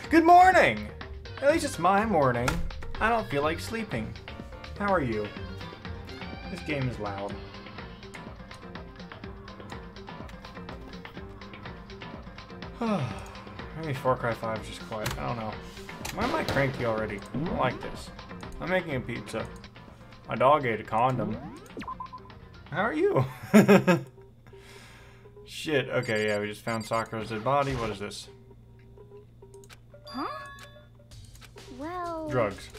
Good morning! At least it's my morning. I don't feel like sleeping. How are you? This game is loud. Maybe Far Cry 5 is just quiet. I don't know. Why am I cranky already? I don't like this. I'm making a pizza. My dog ate a condom. How are you? Shit. Okay, yeah, we just found Sakura's dead body. What is this? Huh? Well... Drugs.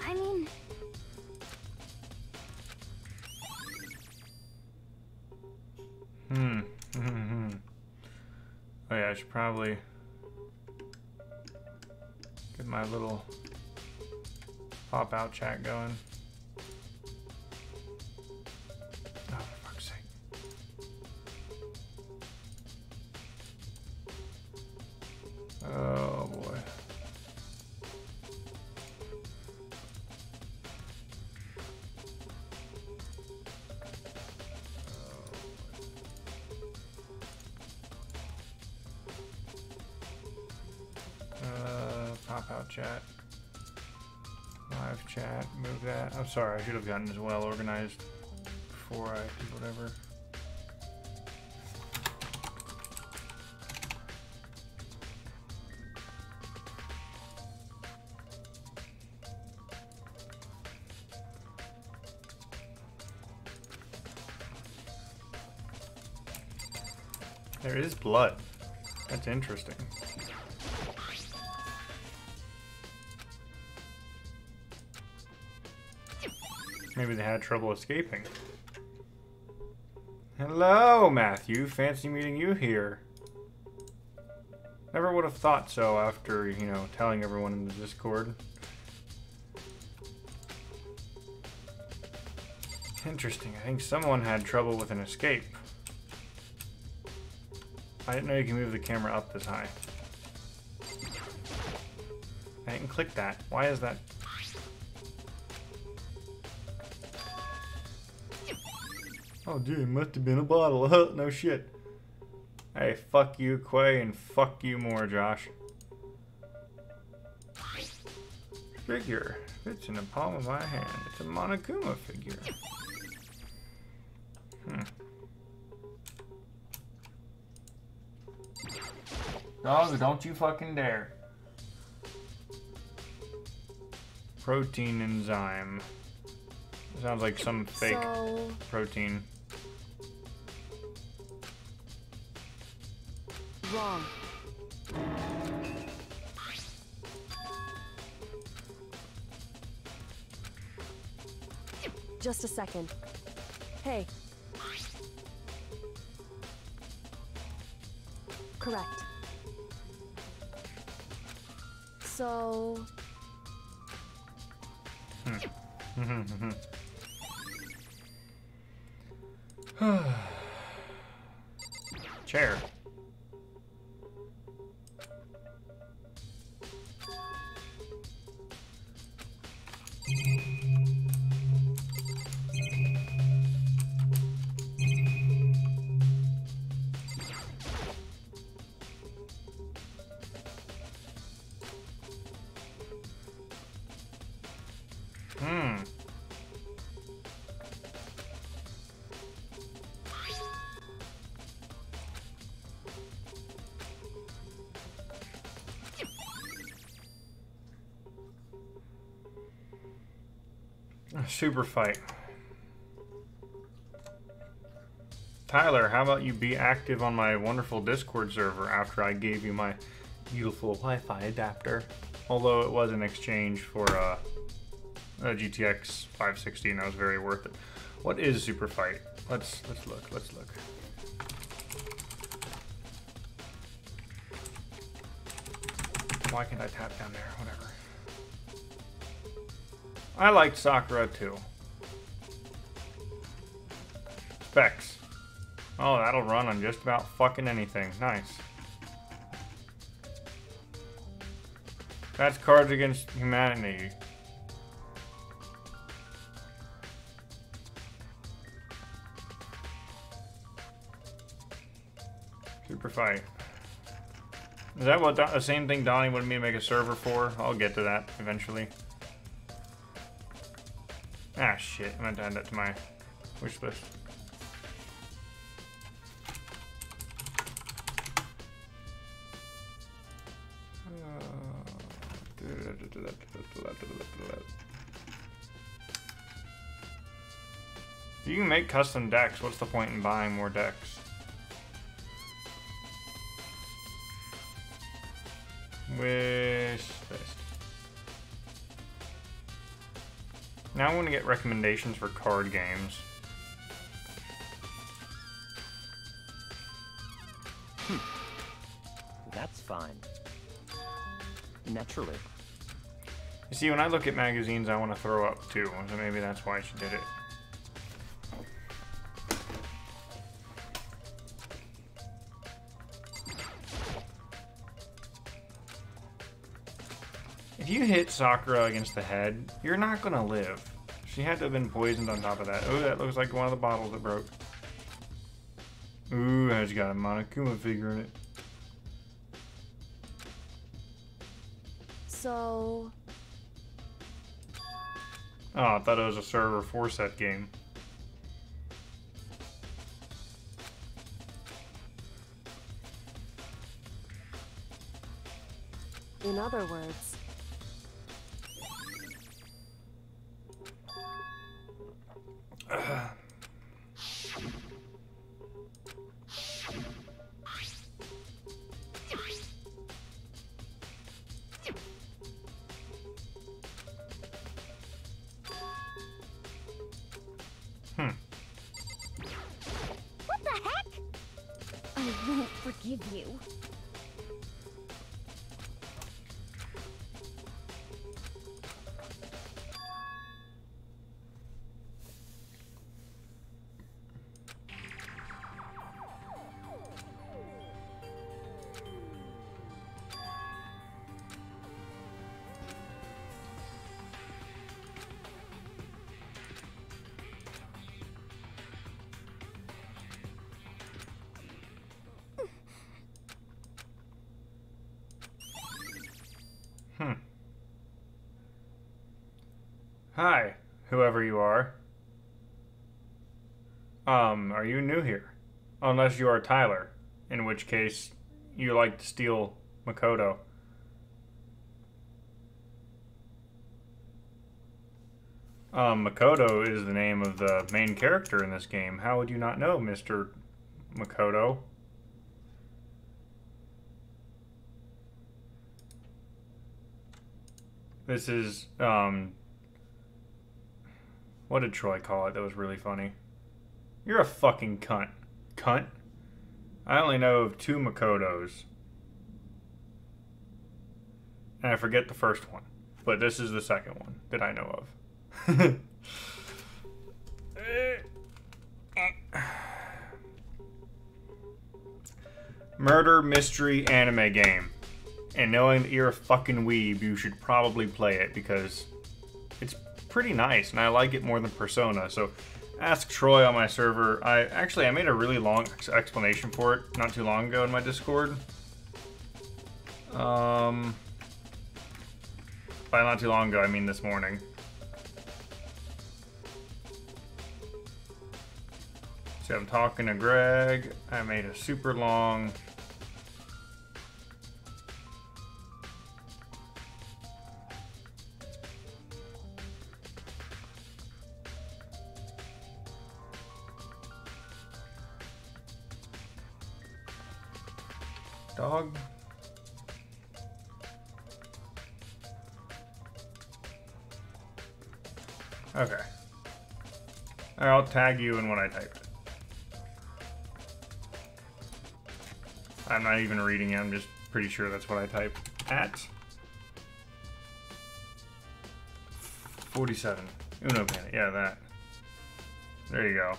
I mean... Oh yeah, I should probably get my little pop-out chat going. Oh, for fuck's sake. Oh boy. Pop-out chat. Live chat. Move that. I'm sorry, I should have gotten as well organized before I did whatever. There is blood. That's interesting. Maybe they had trouble escaping. Hello, Matthew. Fancy meeting you here. Never would have thought so after, you know, telling everyone in the Discord. Interesting. I think someone had trouble with an escape. I didn't know you can move the camera up this high. I didn't click that. Why is that? Oh, dude, it must have been a bottle. No shit. Hey, fuck you, Quay, and fuck you more, Josh. Figure. Fits in the palm of my hand. It's a Monokuma figure. Dog, don't you fucking dare. Protein enzyme. Sounds like some fake protein. Wrong. Just a second. Hey. Correct. So... Chair. Super fight. Tyler, how about you be active on my wonderful Discord server after I gave you my beautiful Wi-Fi adapter? Although it was in exchange for a GTX 560 and that was very worth it. What is super fight? Let's look. Why can't I tap down there? Whatever. I liked Sakura too. Specs. Oh, that'll run on just about fucking anything. Nice. That's Cards Against Humanity. Super fight. Is that what the same thing Donnie wanted me to make a server for? I'll get to that eventually. Ah, shit. I meant to add that to my wish list. You can make custom decks. What's the point in buying more decks? Wish list. Now I want to get recommendations for card games. That's fine. Naturally. You see, when I look at magazines, I want to throw up too, so maybe that's why she did it. If you hit Sakura against the head, you're not gonna live. She had to have been poisoned on top of that. Oh, that looks like one of the bottles that broke. Ooh, it's got a Monokuma figure in it. So... Oh, I thought it was a server 4-set game. In other words... What the heck? I won't forgive you. Hi, whoever you are. Are you new here? Unless you are Tyler, in which case you like to steal Makoto. Makoto is the name of the main character in this game. How would you not know, Mr. Makoto? This is, what did Troy call it? That was really funny. You're a fucking cunt. Cunt? I only know of 2 Makotos. And I forget the first one. But this is the second one that I know of. Murder mystery anime game. And knowing that you're a fucking weeb, you should probably play it because it's pretty nice and I like it more than Persona. So ask Troy on my server. I made a really long explanation for it not too long ago in my Discord. By not too long ago, I mean this morning. So I'm talking to Greg. I made a super long... Dog. Okay. I'll tag you in when I type it. I'm not even reading it, I'm just pretty sure that's what I typed. At 47. Uno Panic, yeah, that. There you go.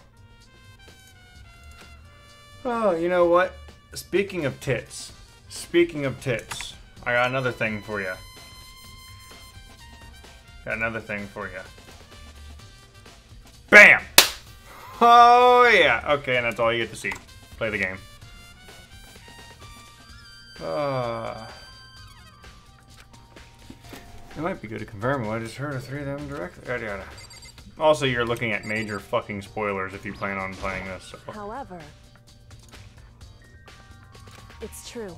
Oh, you know what? Speaking of tits, I got another thing for you. Got another thing for you. Bam! Oh yeah. Okay, and that's all you get to see. Play the game. It might be good to confirm what I just heard of 3 of them directly. Yada yada. Also, you're looking at major fucking spoilers if you plan on playing this. So. However, it's true.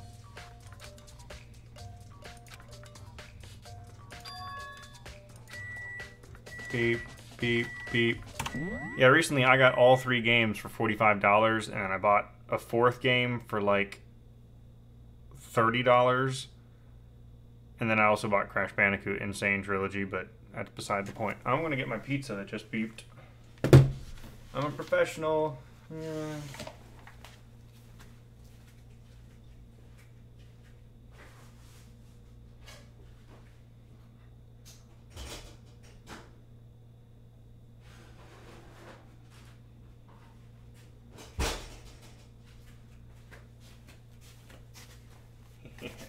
Beep, beep, beep. Yeah, recently I got all 3 games for $45, and I bought a 4th game for like $30. And then I also bought Crash Bandicoot Insane Trilogy, but that's beside the point. I'm gonna get my pizza that just beeped. I'm a professional. Yeah.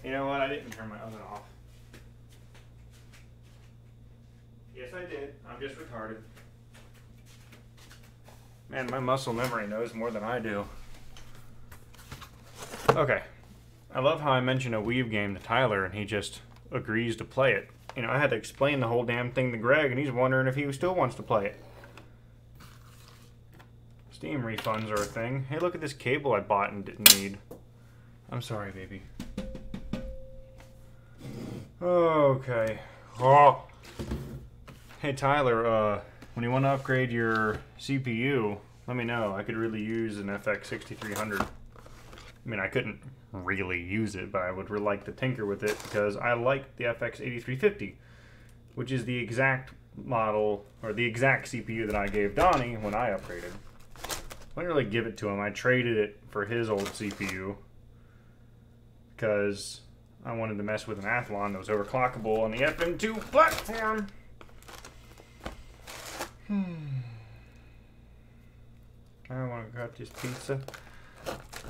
You know what? I didn't turn my oven off. Yes, I did. I'm just retarded. Man, my muscle memory knows more than I do. Okay. I love how I mentioned a Weave game to Tyler and he just agrees to play it. You know, I had to explain the whole damn thing to Greg and he's wondering if he still wants to play it. Steam refunds are a thing. Hey, look at this cable I bought and didn't need. I'm sorry, baby. Okay. Oh. Hey Tyler, when you want to upgrade your CPU, let me know. I could really use an FX 6300. I mean, I couldn't really use it, but I would really like to tinker with it because I like the FX 8350, which is the exact model, or the exact CPU that I gave Donnie when I upgraded. I didn't really give it to him. I traded it for his old CPU because I wanted to mess with an Athlon that was overclockable on the FM2 platform. I want to cut this pizza.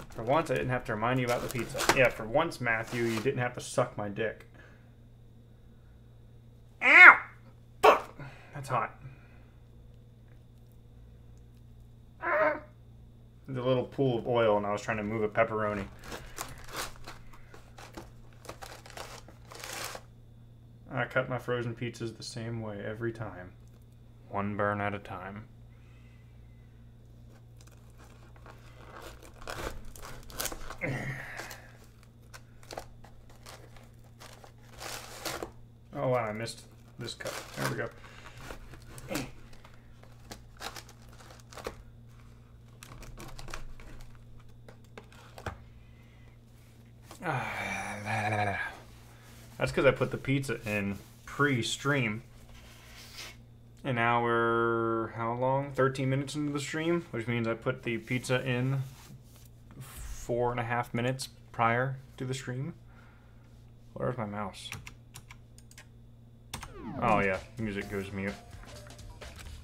For once, I didn't have to remind you about the pizza. Yeah, for once, Matthew, you didn't have to suck my dick. Ow! Fuck! That's hot. The little pool of oil, and I was trying to move a pepperoni. I cut my frozen pizzas the same way every time. One burn at a time. Oh wow, I missed this cut. There we go. That's because I put the pizza in pre-stream. And now we're, how long? 13 minutes into the stream, which means I put the pizza in 4.5 minutes prior to the stream. Where's my mouse? Oh yeah, music goes mute.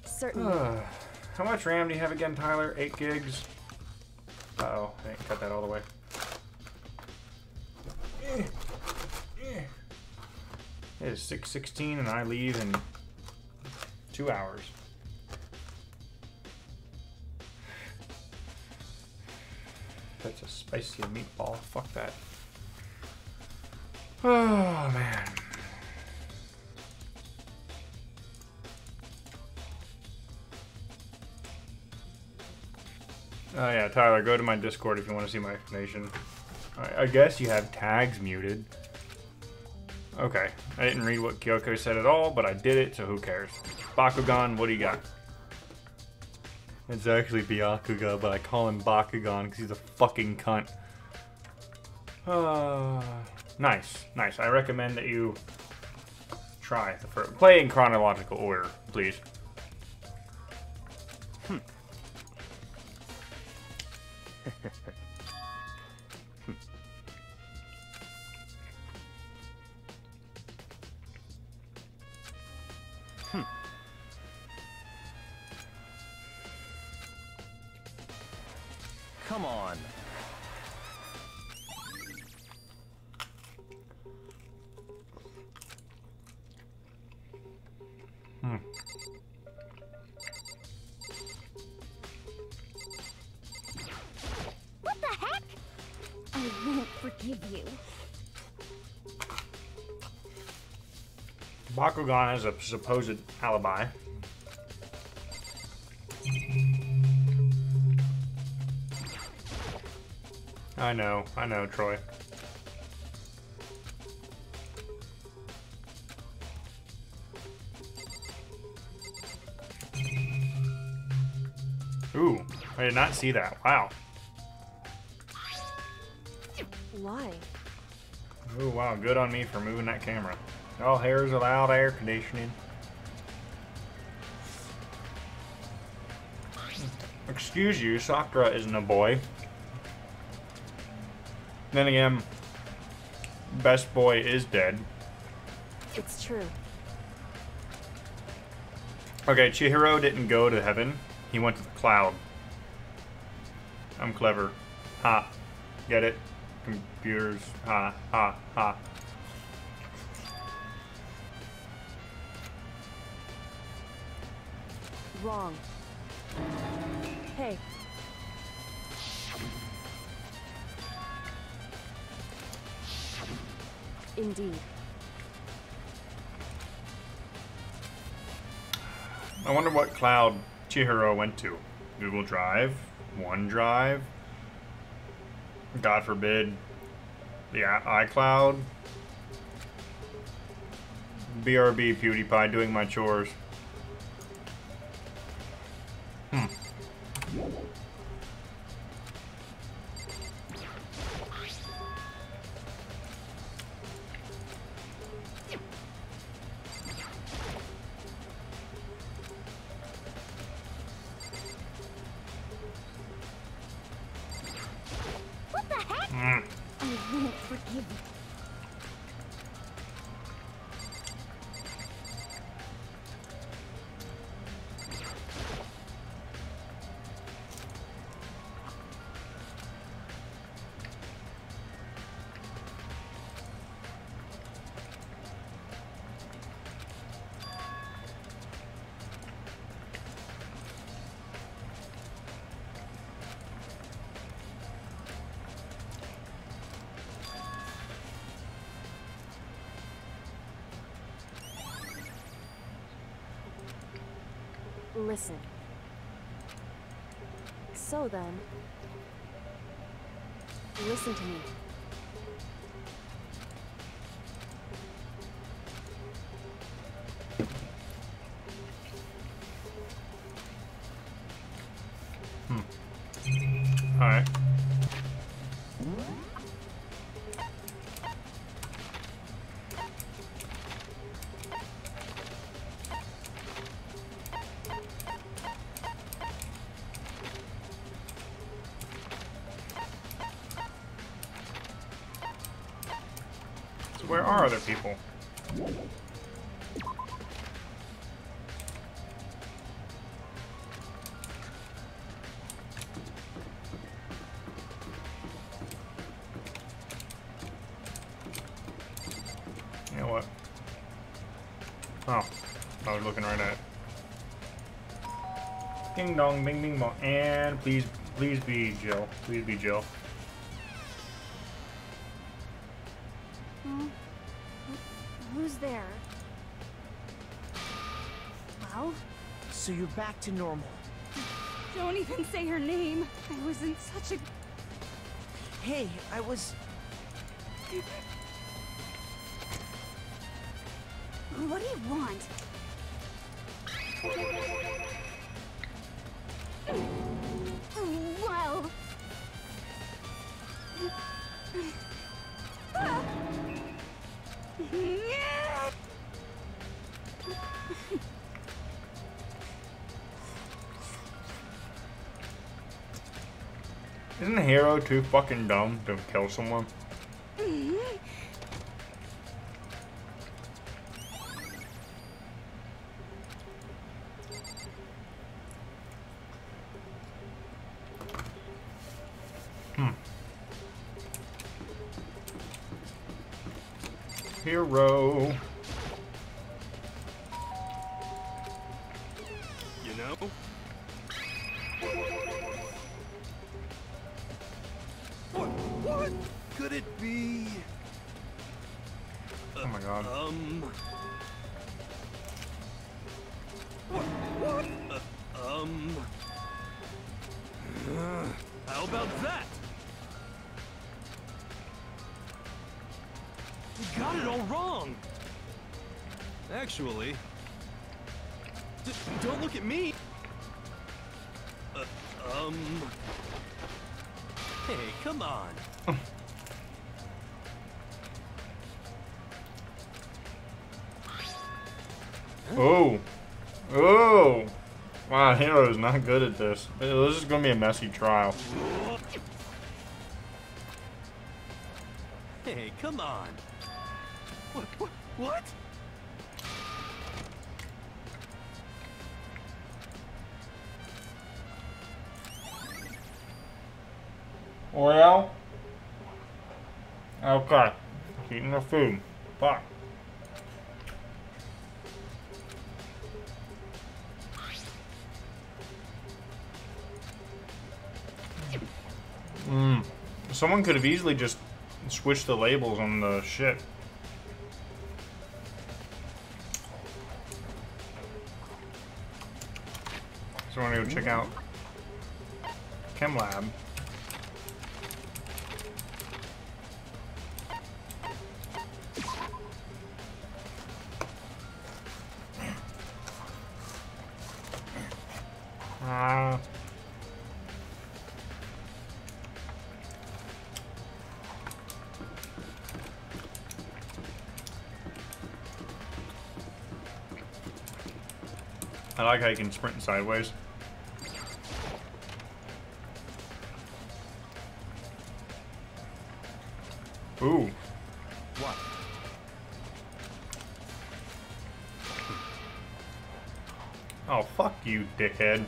Certainly. How much RAM do you have again, Tyler? 8 gigs? Uh-oh, I didn't cut that all the way. It is 6:16 and I leave in 2 hours. That's a spicy meatball. Fuck that. Oh, man. Oh, yeah, Tyler, go to my Discord if you want to see my explanation. I guess you have tags muted. Okay, I didn't read what Kyoko said at all, but I did it, so who cares? Bakugan, what do you got? It's actually Byakuga, but I call him Bakugan because he's a fucking cunt. Nice, nice. I recommend that you try the first. Play in chronological order, please. Come on. Hmm. What the heck? I won't forgive you. Bakugan has a supposed alibi. I know, Troy. Ooh, I did not see that. Wow. Why? Ooh, wow, good on me for moving that camera. All hair is allowed, air conditioning. Excuse you, Sakura isn't a boy. Then again, best boy is dead. It's true. Okay, Chihiro didn't go to heaven. He went to the cloud. I'm clever. Ha. Get it? Computers. Ha, ha, ha. Wrong. Hey. Indeed. I wonder what cloud Chihiro went to. Google Drive? OneDrive? God forbid, the iCloud? BRB PewDiePie doing my chores. What the heck? I won't forgive you. Listen. So then, listen to me. Alright. So where are other people? You know what? Oh, I was looking right at it. Ding dong, bing bing bong, and please be Jill. Please be Jill. Who's there? Well? So you're back to normal. Don't even say her name. I was in such a... Hey, I was... What do you want? Well... Isn't the hero too fucking dumb to kill someone? Hero. What could it be? Oh my god. What? How about that? You got it all wrong. Actually, don't look at me. Hey, come on. Oh. Oh. Wow, Hero is not good at this. This is going to be a messy trial. Hey, come on. What? Oreo? Okay. Eating the food. Fuck. Someone could have easily just switched the labels on the shit. So I want to go check out Chem Lab. I like how you can sprint sideways. Ooh. What? Oh, fuck you, dickhead.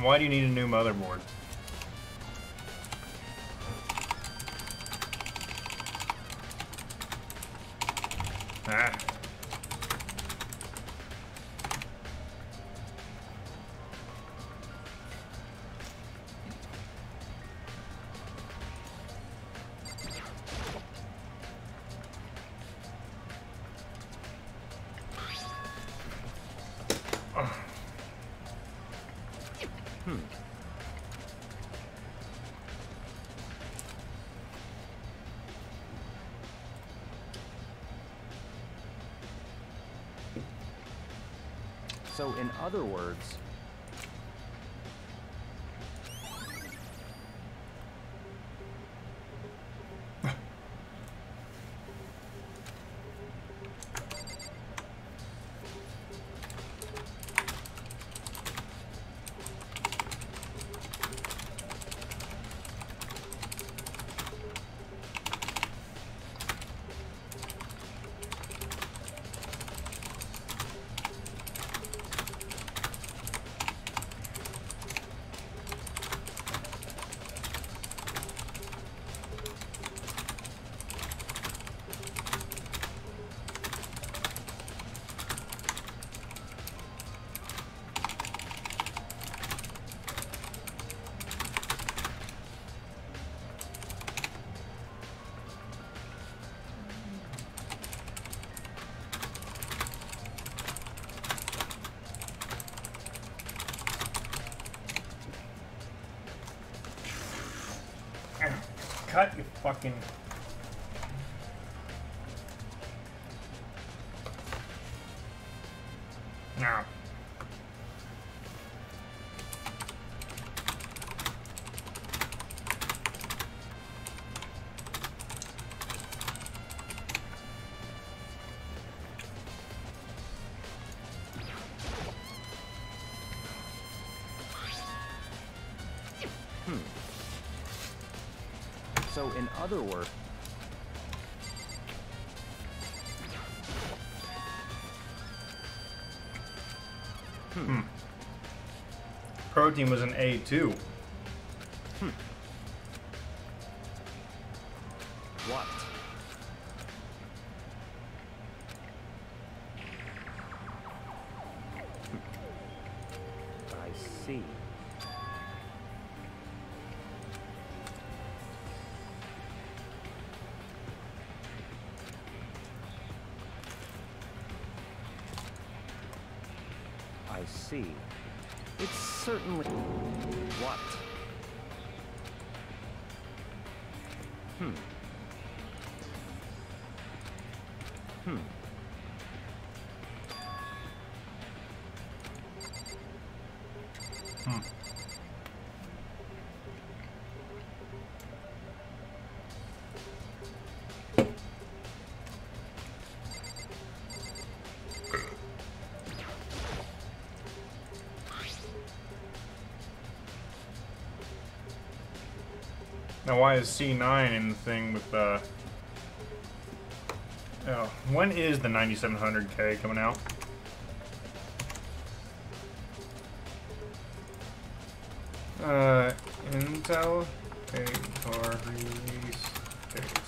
Why do you need a new motherboard? Ah. So, in other words, Cut, you fucking... Now. so in other words, Protein was an A too. What? I see. I see. It's certainly... What? Now, why is C9 in the thing with the... Oh, when is the 9700K coming out? Intel paid for release date.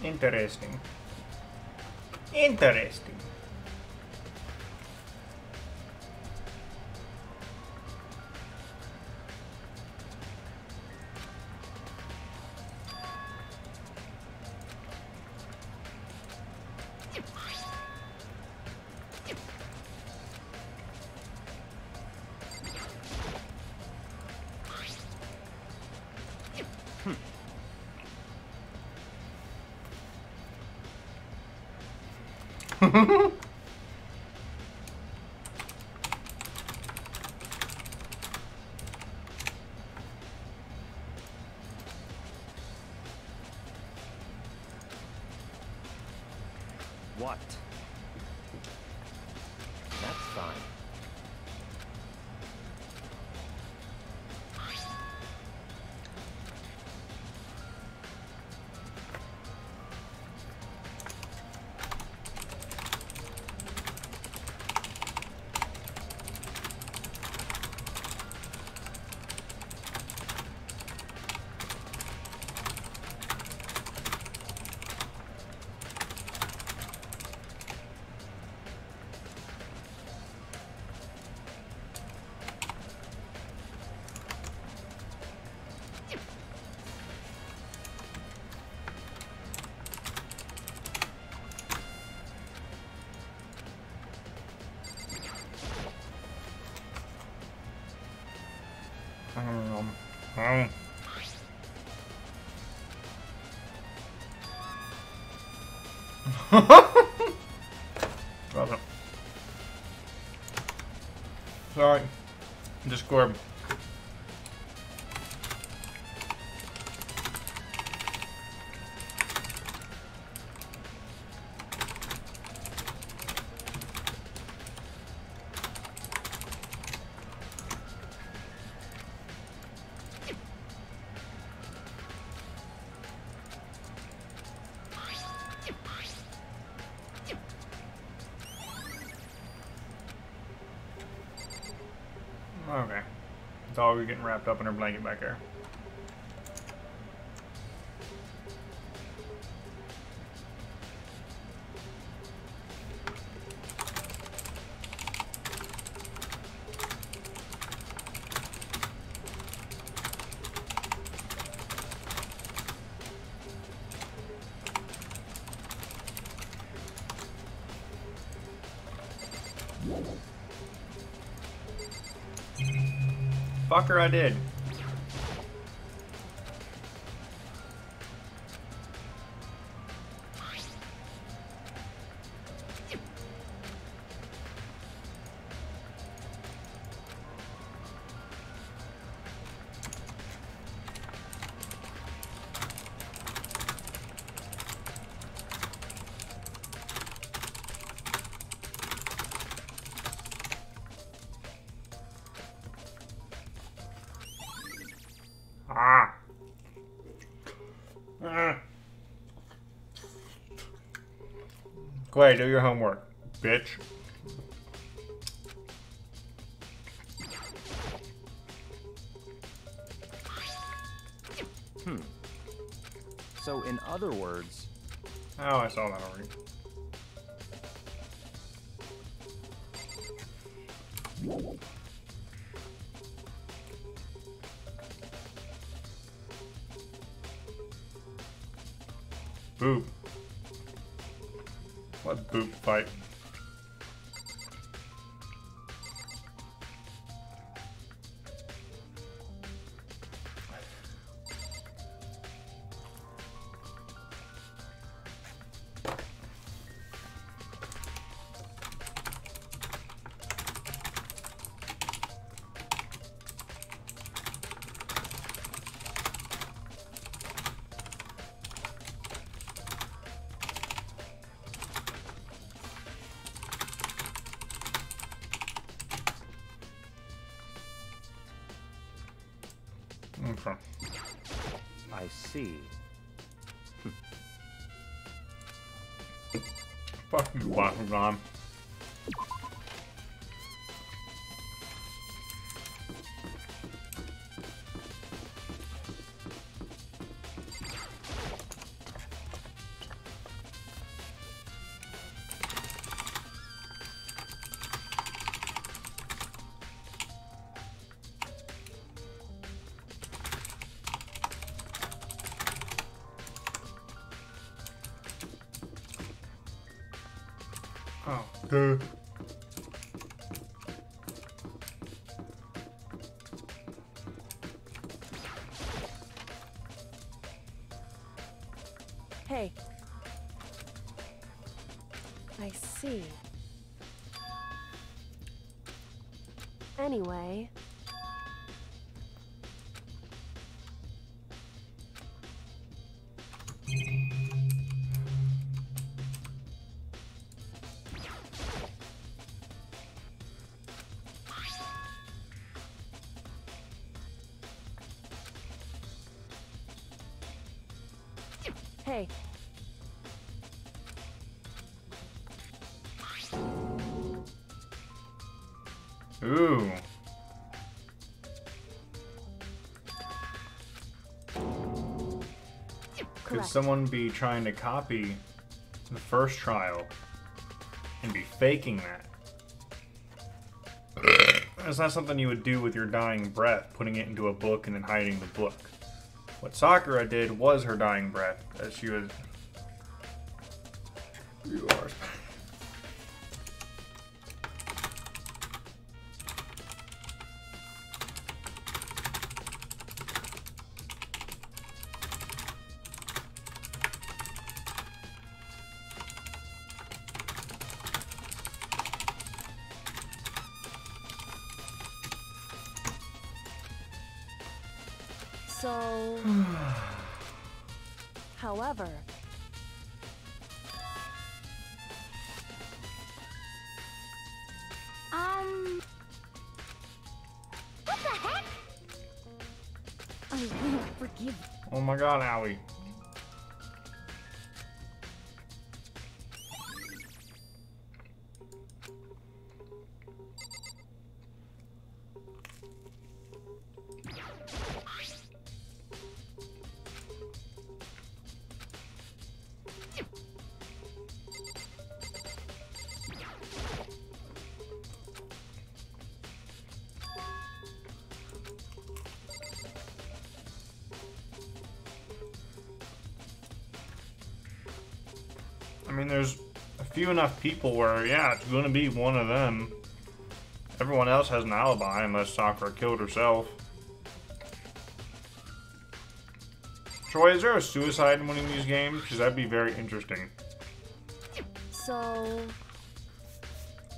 Interesting. Interesting. What? That's fine. Awesome. Sorry. Discord. Okay. It's all getting wrapped up in her blanket back there. Fucker, I did. Ah. Go ahead, do your homework, bitch. So, in other words, Oh, I saw that already. Boop. What boop fight? Okay. I see. Fuck you, Bakugan. Oh, dude. Hey. I see. Anyway. Hey. Ooh. Could Correct. someone be trying to copy the first trial and be faking that? That's not something you would do with your dying breath, putting it into a book and then hiding the book. What Sakura did was her dying breath, as she was... You are... So... However... What the heck? I won't forgive you. Oh my god, Owie. I mean, there's a few enough people where, yeah, it's gonna be one of them. Everyone else has an alibi unless Sakura killed herself. Troy, is there a suicide in one of these games? Because that'd be very interesting. So...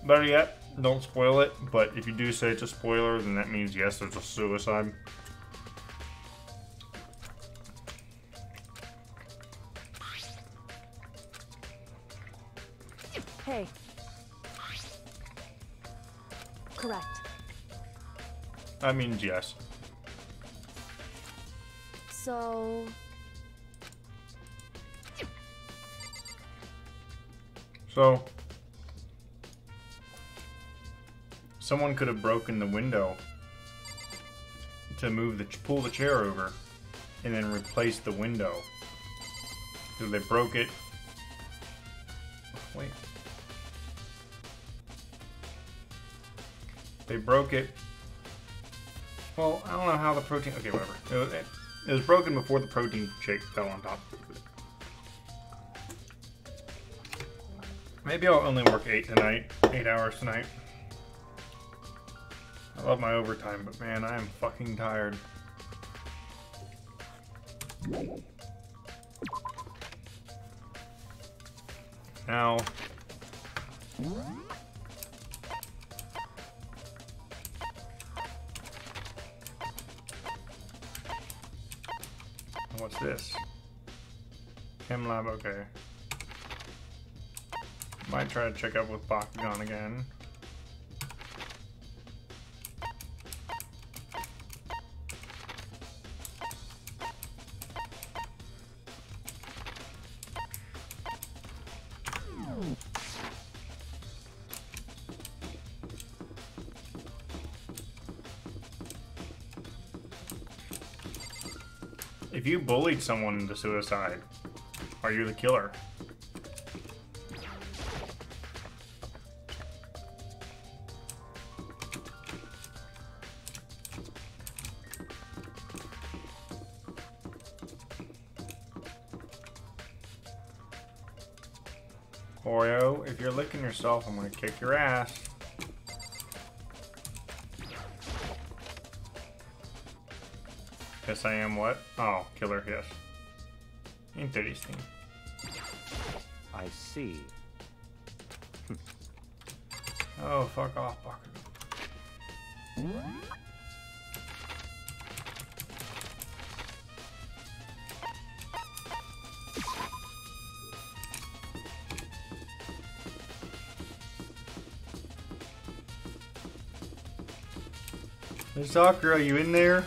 Better yet, don't spoil it, but if you do say it's a spoiler, then that means yes, there's a suicide. Hey. Correct. That means yes. So... So, someone could have broken the window to move pull the chair over, and then replace the window. So they broke it. Wait. They broke it. Well, I don't know how the protein. Okay, whatever. It was broken before the protein shake fell on top of it. Maybe I'll only work 8 tonight. 8 hours tonight. I love my overtime, but man, I am fucking tired. Now... What's this? Chem lab, okay. Might try to check up with Bakugan again. If you bullied someone into suicide, are you the killer? Oreo, if you're licking yourself, I'm gonna kick your ass. Yes, I am what? Oh, killer, yes. Interesting. I see. Oh, fuck off, Bakugan. Hey, Sakura, are you in there?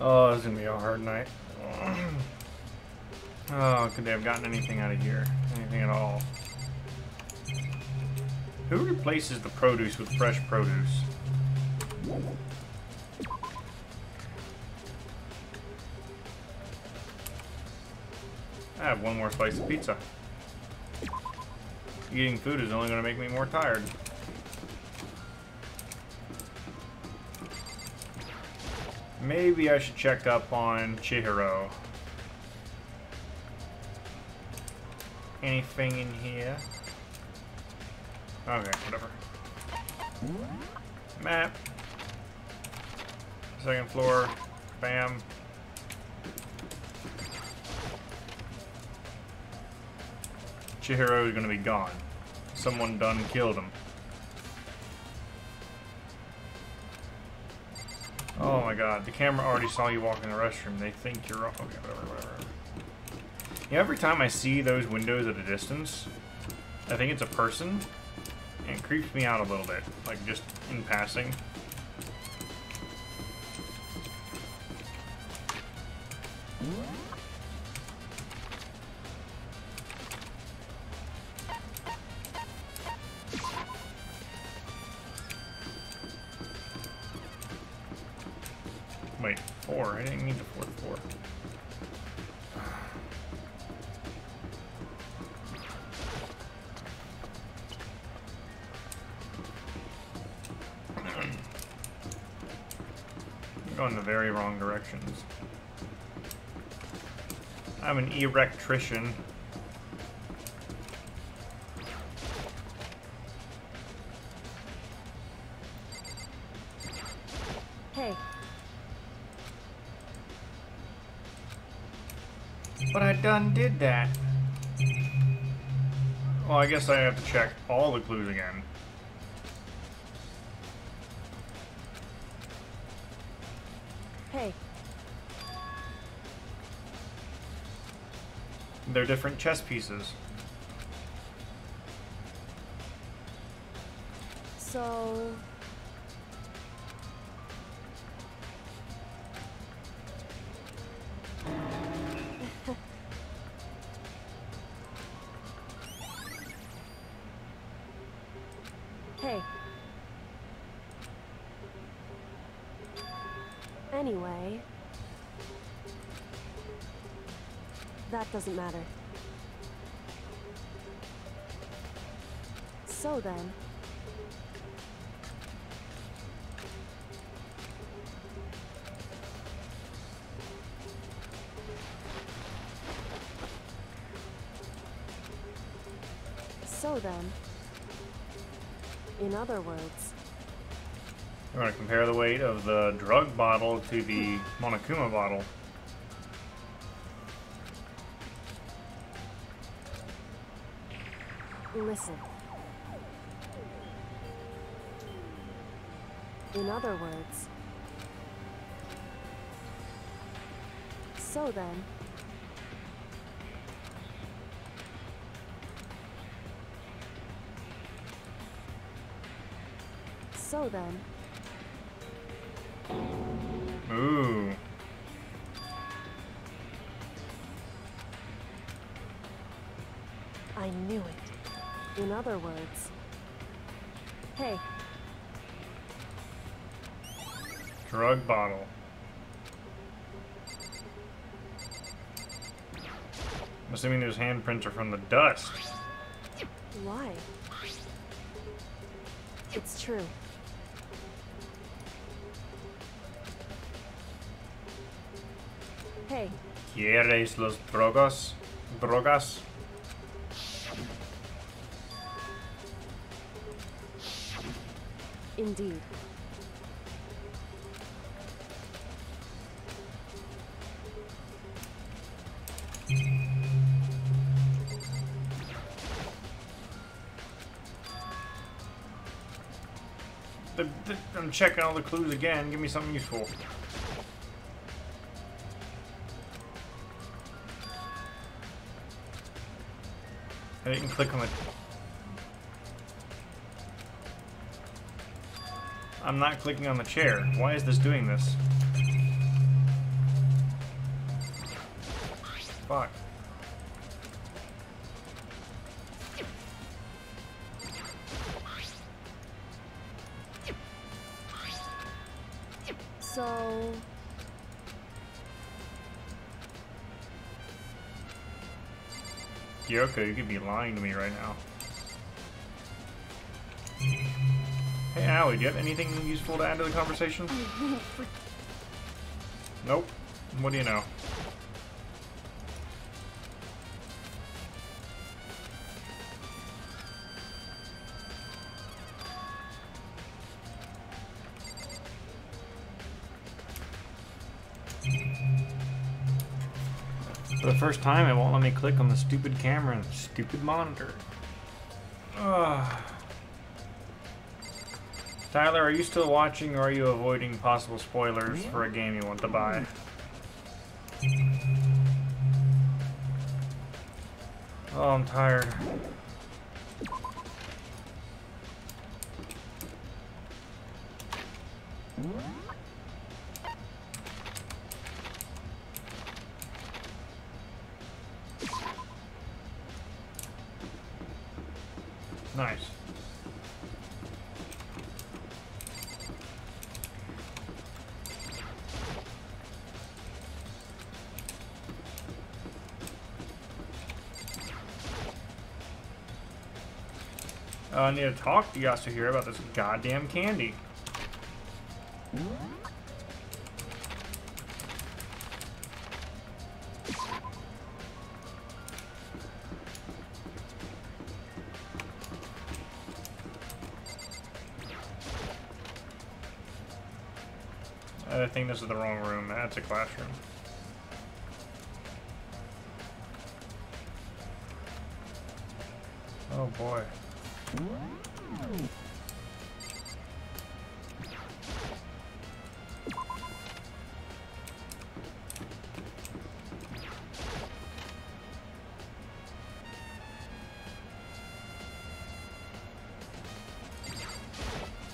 Oh, this is gonna be a hard night. Oh, could they have gotten anything out of here? Anything at all? Who replaces the produce with fresh produce? I have one more slice of pizza. Eating food is only gonna make me more tired. Maybe I should check up on Chihiro. Anything in here? Okay, whatever. Map. Second floor. Bam. Chihiro is gonna be gone. Someone done killed him. Oh my god, the camera already saw you walk in the restroom. They think you're wrong. Okay, whatever. Yeah, every time I see those windows at a distance, I think it's a person, and it creeps me out a little bit, like just in passing. 4. I didn't mean to 4 to 4. I'm going the very wrong directions. I'm an electrician. Hey, But I done did that. Well, I guess I have to check all the clues again. hey, They're different chess pieces. so... Hey. Anyway... That doesn't matter. So then... So then... In other words... We're going to compare the weight of the drug bottle to the Monokuma bottle. Listen. In other words... So then... So then... Ooh. I knew it. In other words... Hey, Drug bottle. I'm assuming those handprints are from the dust. why? It's true. Hey, ¿Quieres los drogos? Drogas? indeed. I'm checking all the clues again. Give me something useful. I didn't click on the... I'm not clicking on the chair. Why is this doing this? Fuck. So... Kyoko, you could be lying to me right now. Hey, Allie, do you have anything useful to add to the conversation? Nope. What do you know? For the first time, it won't let me click on the stupid camera and stupid monitor. Ugh. Tyler, are you still watching or are you avoiding possible spoilers for a game you want to buy? Oh, I'm tired. Nice. I need to talk to Yasuhiro about this goddamn candy. I think this is the wrong room. That's a classroom. Oh boy.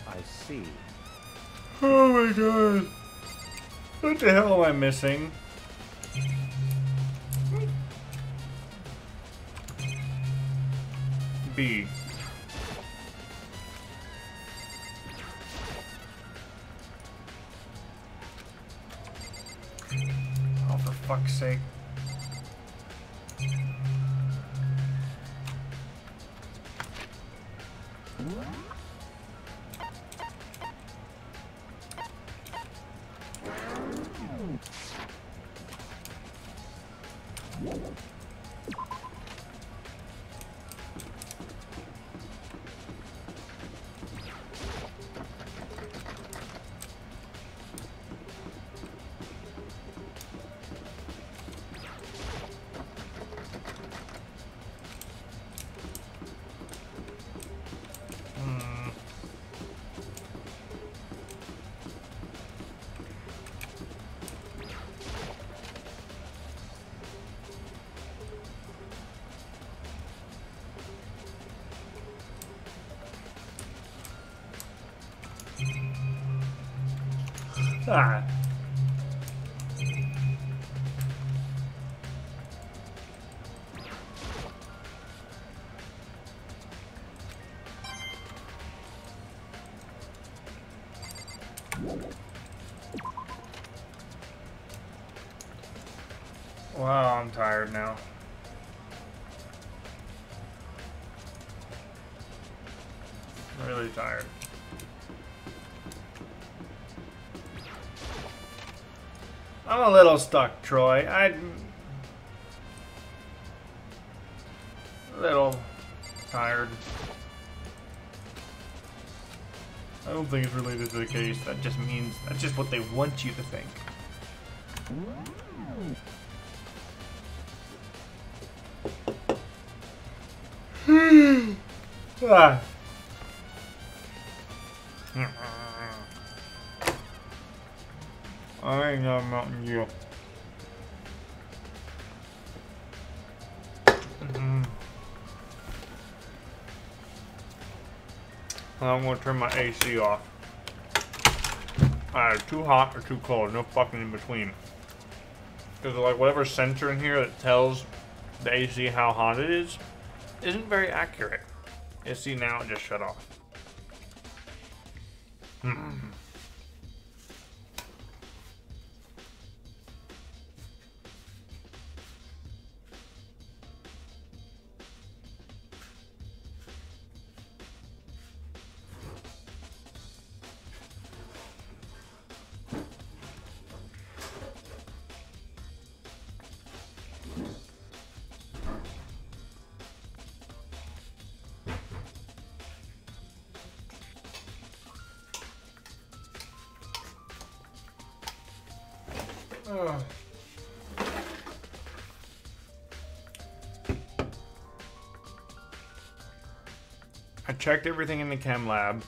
I see. Oh my god. What the hell am I missing? B. Oh, for fuck's sake. Ah. Wow, I'm tired now. Really tired. I'm a little stuck, Troy. I'm a little tired. I don't think it's related to the case. That just means that's just what they want you to think. Ah. I ain't got Mountain Dew. I'm gonna turn my AC off. Either too hot or too cold. No fucking in between. Because like whatever sensor in here that tells the AC how hot it is isn't very accurate. You see, now it just shut off. I checked everything in the chem lab,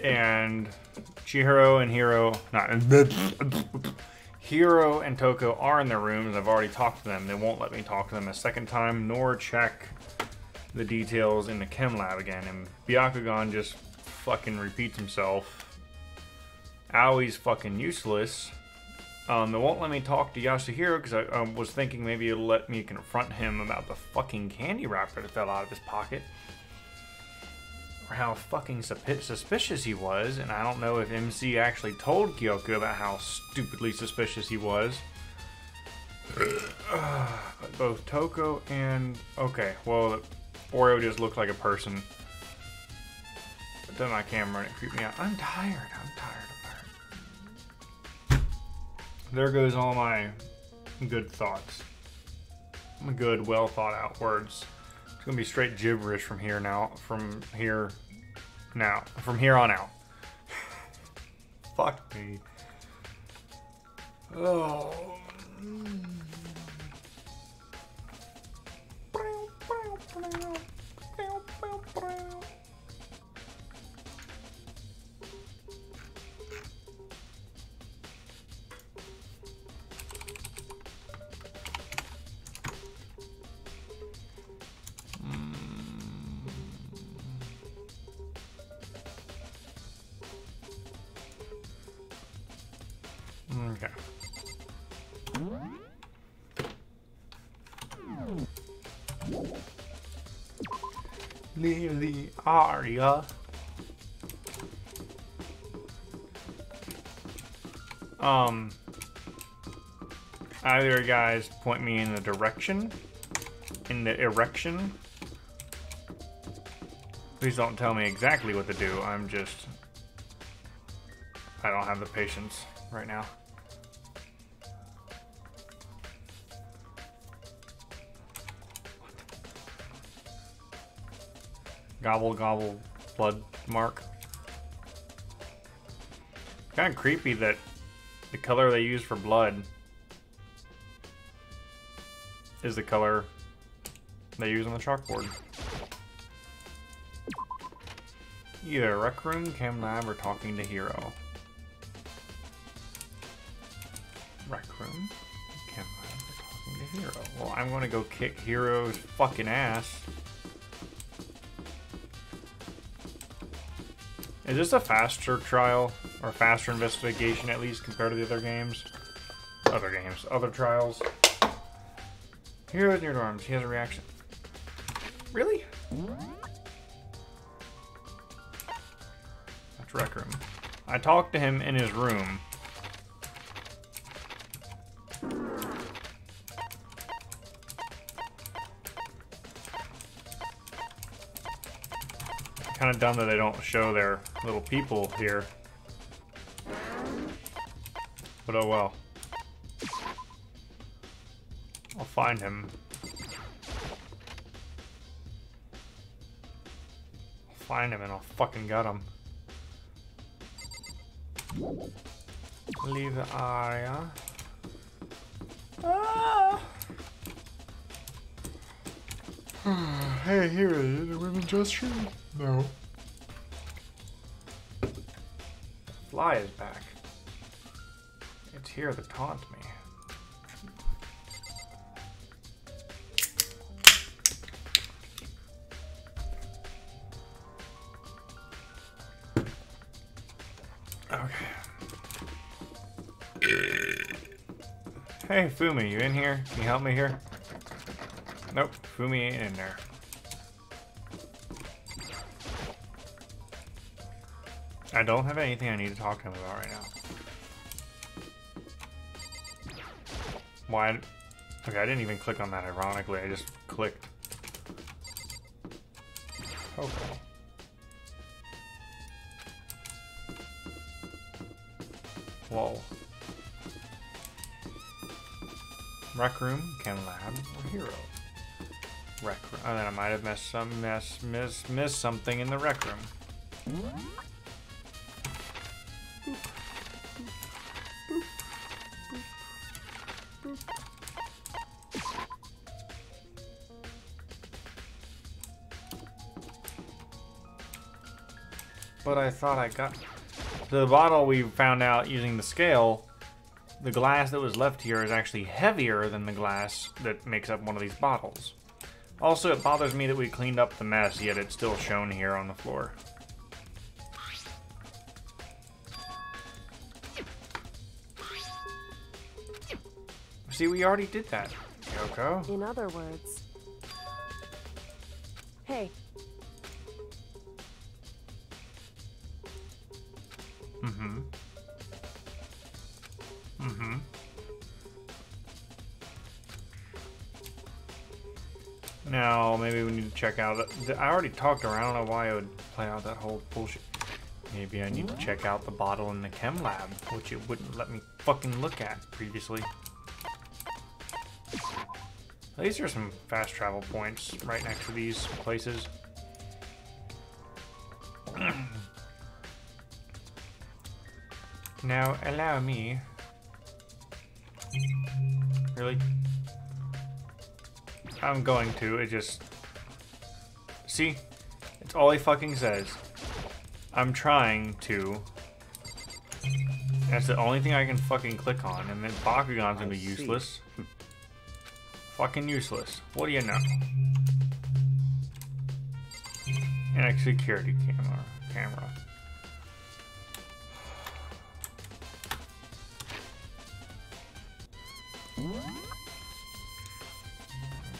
and Chihiro and Hiro and Toko are in their rooms. I've already talked to them. They won't let me talk to them a second time, nor check the details in the chem lab again. And Byakugan just fucking repeats himself. Aoi's fucking useless. They won't let me talk to Yasuhiro because I was thinking maybe it'll let me confront him about the fucking candy wrapper that fell out of his pocket. Or how fucking suspicious he was, and I don't know if MC actually told Kyoko about how stupidly suspicious he was. But both Toko and... Okay, well, Oreo just looks like a person. looked at my camera and it creeped me out. I'm tired. There goes all my good thoughts. Good, well thought out words. It's gonna be straight gibberish from here now. From here on out. Fuck me. Oh. Okay. Leave the area. Either guys point me in the direction, in the erection. Please don't tell me exactly what to do. I don't have the patience right now. Gobble, gobble, blood mark. Kind of creepy that the color they use for blood is the color they use on the chalkboard. Either rec room, chem lab, or talking to Hero. Rec room, chem lab, or talking to Hero. Well, I'm gonna go kick Hero's fucking ass. Is this a faster trial, or faster investigation at least compared to the other games? Other trials. Hero in your dorms, he has a reaction. Really? That's rec room. I talked to him in his room. Kind of dumb that they don't show their little people here. But oh well. I'll find him. I'll find him and I'll fucking gut him. Leave the area. Ah! Hey, here it is. The women's restroom? No. Fly is back. It's here to taunt me. Okay. Hey, Fumi, you in here? Can you help me here? Nope, Fumi ain't in there. I don't have anything I need to talk to him about right now. Why? Okay, I didn't even click on that, ironically. I just clicked. Okay. Whoa. Rec room, chem lab, or hero. Rec room. And then I might have missed something in the rec room. But I thought I got the bottle. We found out using the scale, the glass that was left here is actually heavier than the glass that makes up one of these bottles. Also, it bothers me that we cleaned up the mess, yet it's still shown here on the floor. See, we already did that, Yoko. In other words. Hey. Now, maybe we need to check out. I already talked to her. I don't know why I would play out that whole bullshit. Maybe I need to check out the bottle in the chem lab, which it wouldn't let me fucking look at previously. At least there's some fast travel points right next to these places. Now, allow me... Really? I'm going to, it just... See? It's all he fucking says. I'm trying to... That's the only thing I can fucking click on, and then Bakugan's gonna be useless. Fucking useless. What do you know? And a security camera.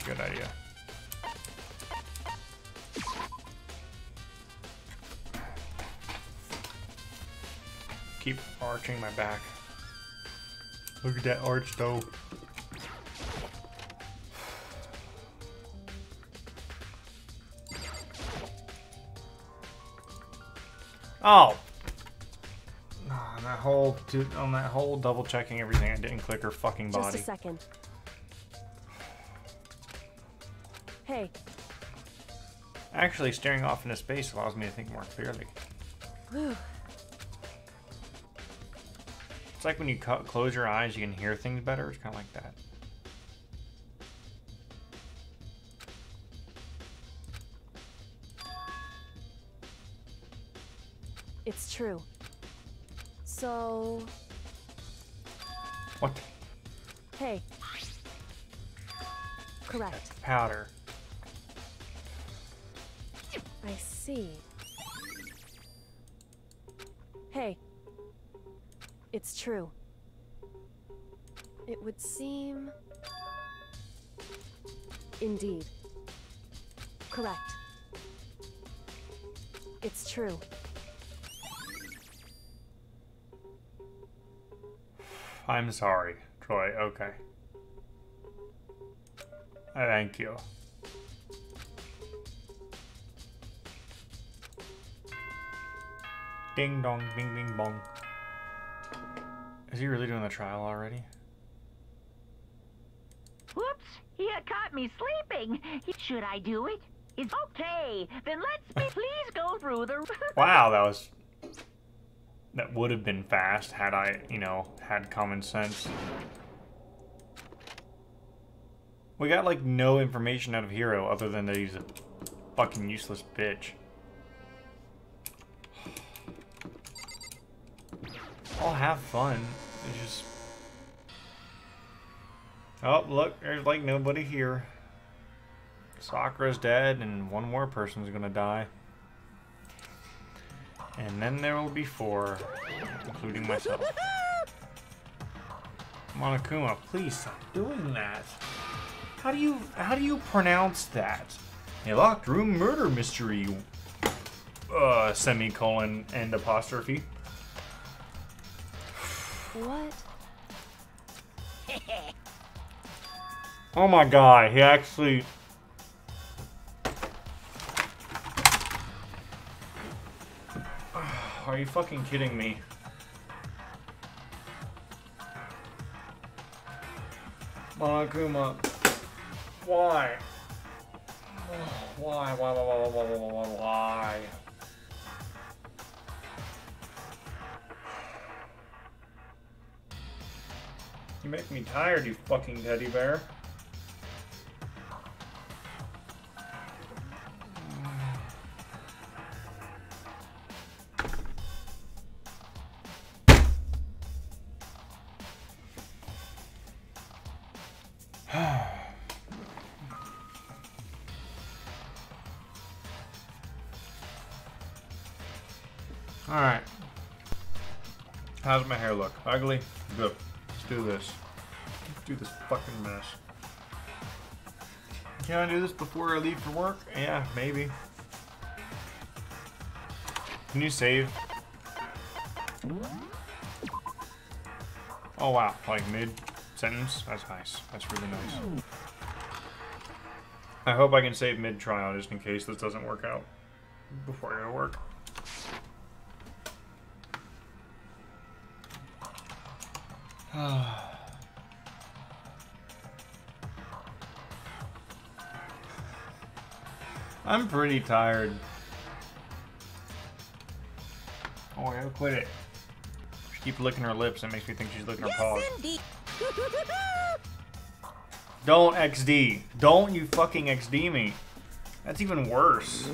Good idea. Keep arching my back. Look at that arch though. Oh! On that whole double checking everything, I didn't click her fucking body. Just a second. Hey. Actually, staring off into space allows me to think more clearly. Whew. It's like when you close your eyes, you can hear things better. It's kind of like that. It's true. So... What? Hey. Correct. Powder. I see. Hey. It's true. It would seem... Indeed. Correct. It's true. I'm sorry, Troy. Okay. I thank you. Ding dong, bing bing bong. Is he really doing the trial already? Whoops! He had caught me sleeping. Should I do it? It's okay. Then let's please go through the... Wow, that would have been fast had I, you know, had common sense. We got like no information out of Hero other than that he's a fucking useless bitch. I'll have fun. It's just... Oh, look, there's like nobody here. Sakura's dead and one more person's gonna die. And then there will be 4, including myself. Monokuma, please stop doing that. How do you pronounce that? A locked room murder mystery. Semicolon and apostrophe. What? Oh my god, he actually... Are you fucking kidding me? Monokuma, why? Why? You make me tired, you fucking teddy bear. Alright. How's my hair look? Ugly? Good. Let's do this. Let's do this fucking mess. Can I do this before I leave for work? Yeah, maybe. Can you save? Oh wow, like mid-sentence? That's nice. That's really nice. I hope I can save mid-trial just in case this doesn't work out before I go to work. I'm pretty tired. Oh, yeah, quit it. She keeps licking her lips. It makes me think she's licking her paws. Don't XD. Don't you fucking XD me. That's even worse.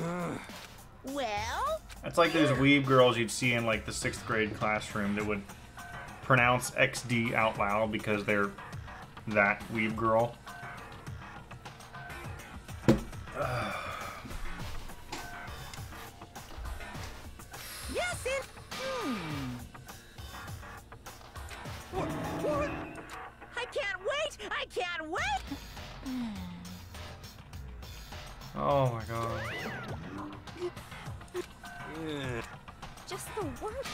Well, That's like those weeb girls you'd see in like the 6th grade classroom that would pronounce XD out loud because they're that weeb girl. yes, it. What? I can't wait! I can't wait! Oh my god. Just the worst.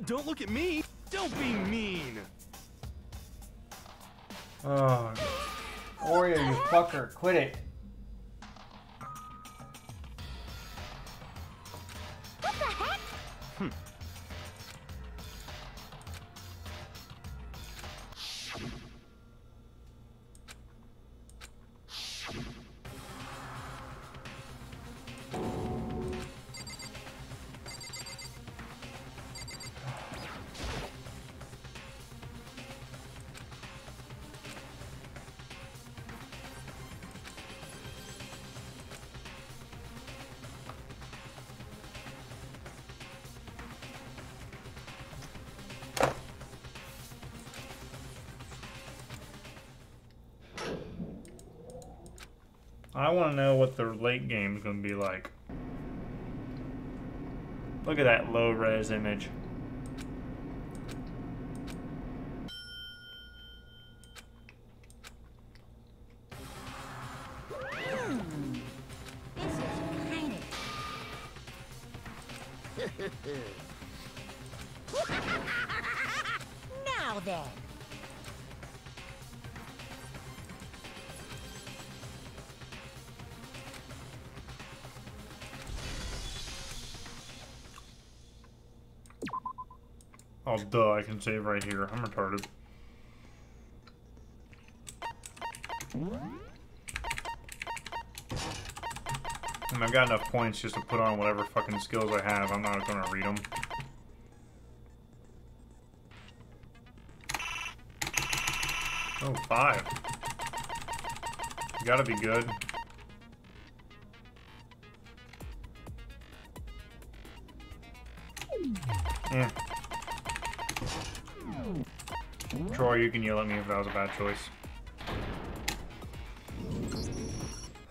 Don't look at me! Don't be mean! Oh. Oreo, you fucker. Quit it. What the heck? I want to know what the late game is going to be like. Look at that low-res image. This is kind of. Now then. Oh, duh, I can save right here. I'm retarded. And I've got enough points just to put on whatever fucking skills I have. I'm not going to read them. Oh, 5. You gotta be good. Yeah. Troy, you can yell at me if that was a bad choice.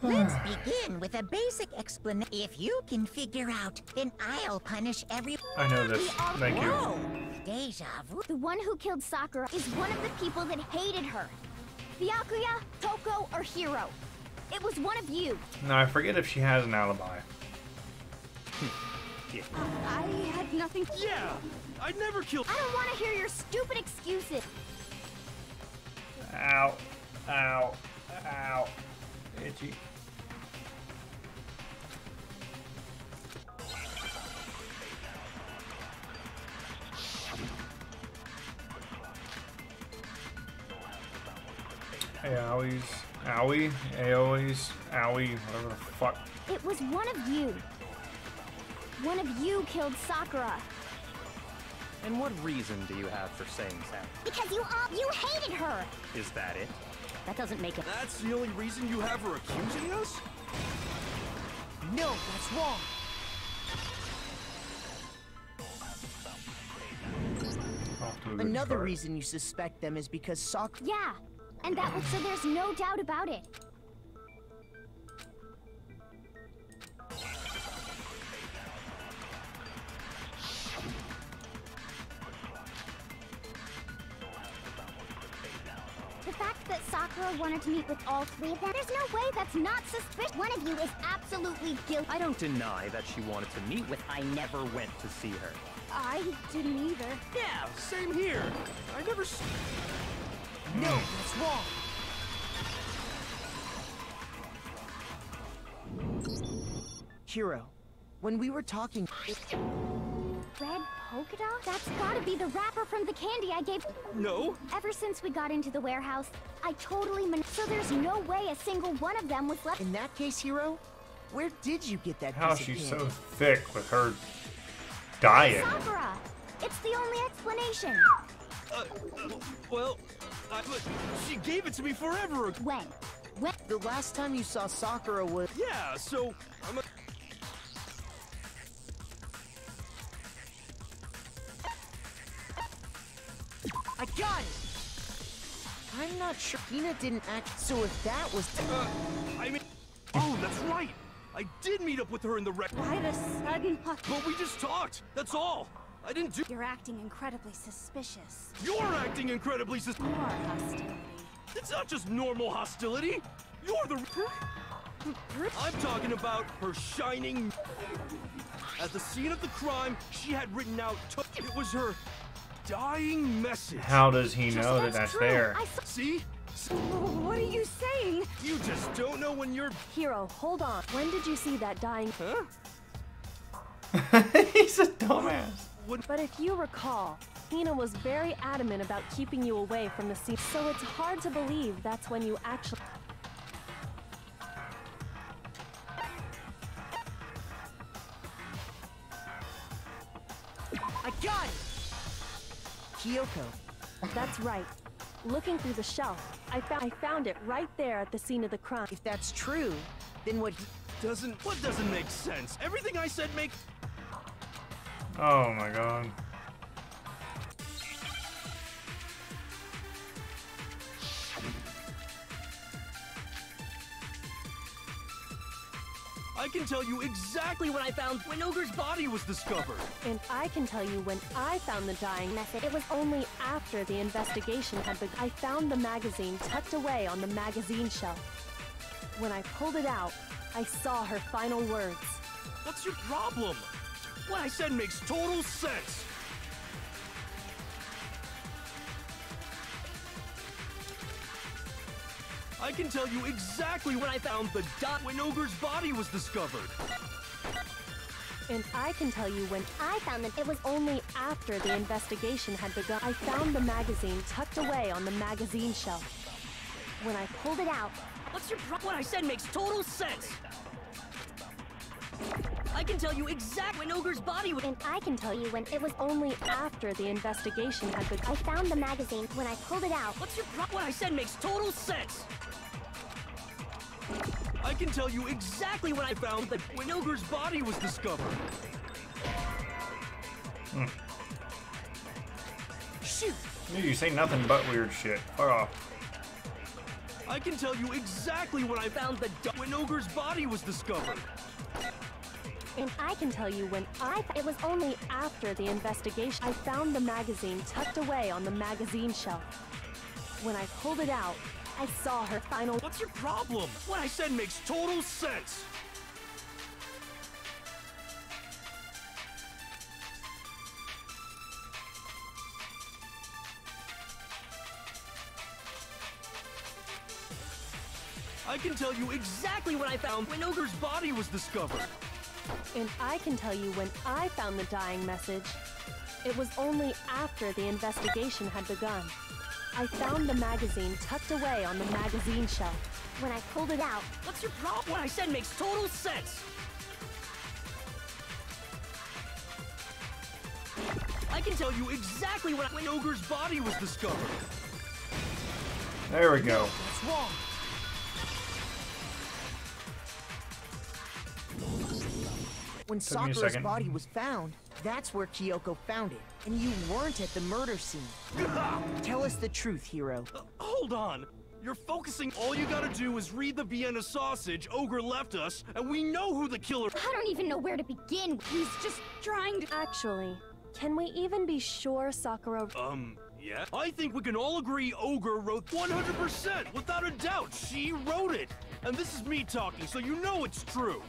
Let's begin with a basic explanation. If you can figure out, then I'll punish every. I know this. Thank you. Whoa! Deja vu. The one who killed Sakura is one of the people that hated her. Byakuya, Toko, or Hiro. It was one of you. Now, I forget if she has an alibi. I had nothing. Yeah! I'd never kill. I don't want to hear your stupid excuses. Ow. Ow. Ow. Itchy. Hey, owies. Owie. Aoies. Owie. Whatever the fuck. It was one of you. One of you killed Sakura. And what reason do you have for saying that? Because you hated her. Is that it? That doesn't make it. That's the only reason you have for accusing us? No, that's wrong. Off to a good Another start. reason you suspect them is because Sakura. Yeah, and that was so there's no doubt about it. The fact that Sakura wanted to meet with all three of them, there's no way that's not suspicious. One of you is absolutely guilty. I don't deny that she wanted to meet with. I never went to see her. I didn't either. Yeah, same here. I never. No, that's wrong. Hiro, when we were talking. Red polka dot? That's gotta be the wrapper from the candy I gave. No. Ever since we got into the warehouse, I totally so there's no way a single one of them was left. In that case, Hero, where did you get that How piece she's of so candy? thick with her diet. Sakura! It's the only explanation. Well, but she gave it to me forever ago. When? When? The last time you saw Sakura was... Yeah, so I got it! I'm not sure. Hina didn't act... So if that was... I mean, oh, that's right. I did meet up with her in the wreck. Why the sudden... But we just talked. That's all. I didn't do. You're acting incredibly suspicious. You're acting incredibly More hostility. It's not just normal hostility. You're the. I'm talking about her shining. At the scene of the crime, she had written out. It was her dying message. How does he know that that's true. there? See? What are you saying? You just don't know when you're. Hero, hold on. When did you see that dying? Huh? He's a dumbass. But if you recall, Hina was very adamant about keeping you away from the scene, so it's hard to believe that's when you actually... I got it! Kyoko. That's right. Looking through the shelf, I found it right there at the scene of the crime. If that's true, then what... What doesn't make sense? Everything I said makes. Oh my god. I can tell you exactly when I found when Ogre's body was discovered. And I can tell you when I found the dying method, it was only after the investigation had begun. I found the magazine tucked away on the magazine shelf. When I pulled it out, I saw her final words. What's your problem? What I said makes total sense. I can tell you exactly when I found the dot when Ogre's body was discovered. And I can tell you when I found it was only after the investigation had begun. I found the magazine tucked away on the magazine shelf. When I pulled it out, What's your problem? What I said makes total sense. I can tell you exactly when Ogre's body was. And I can tell you when it was only after the investigation had begun. I found the magazine. When I pulled it out, What's your problem? What I said makes total sense. I can tell you exactly when I found that when Ogre's body was discovered. Shoot! You say nothing but weird shit. Fuck off. I can tell you exactly when I found the when Ogre's body was discovered. And I can tell you when it was only after the investigation. I found the magazine tucked away on the magazine shelf. When I pulled it out, I saw her final. What's your problem? What I said makes total sense. I can tell you exactly when I found when Ogre's body was discovered. And I can tell you when I found the dying message. It was only after the investigation had begun. I found the magazine tucked away on the magazine shelf. when I pulled it out, What's your problem? What I said makes total sense. I can tell you exactly when Ogre's body was discovered. There we go. What's wrong? When Took me a Sakura's second. body was found, that's where Kyoko found it. And you weren't at the murder scene. Tell us the truth, Hero. Hold on. You're focusing. All you gotta do is read the Vienna sausage Ogre left us, and we know who the killer. I don't even know where to begin. He's just trying to... Actually, can we even be sure Sakura... Yeah? I think we can all agree Ogre wrote 100%, without a doubt. She wrote it. And this is me talking, so you know it's true.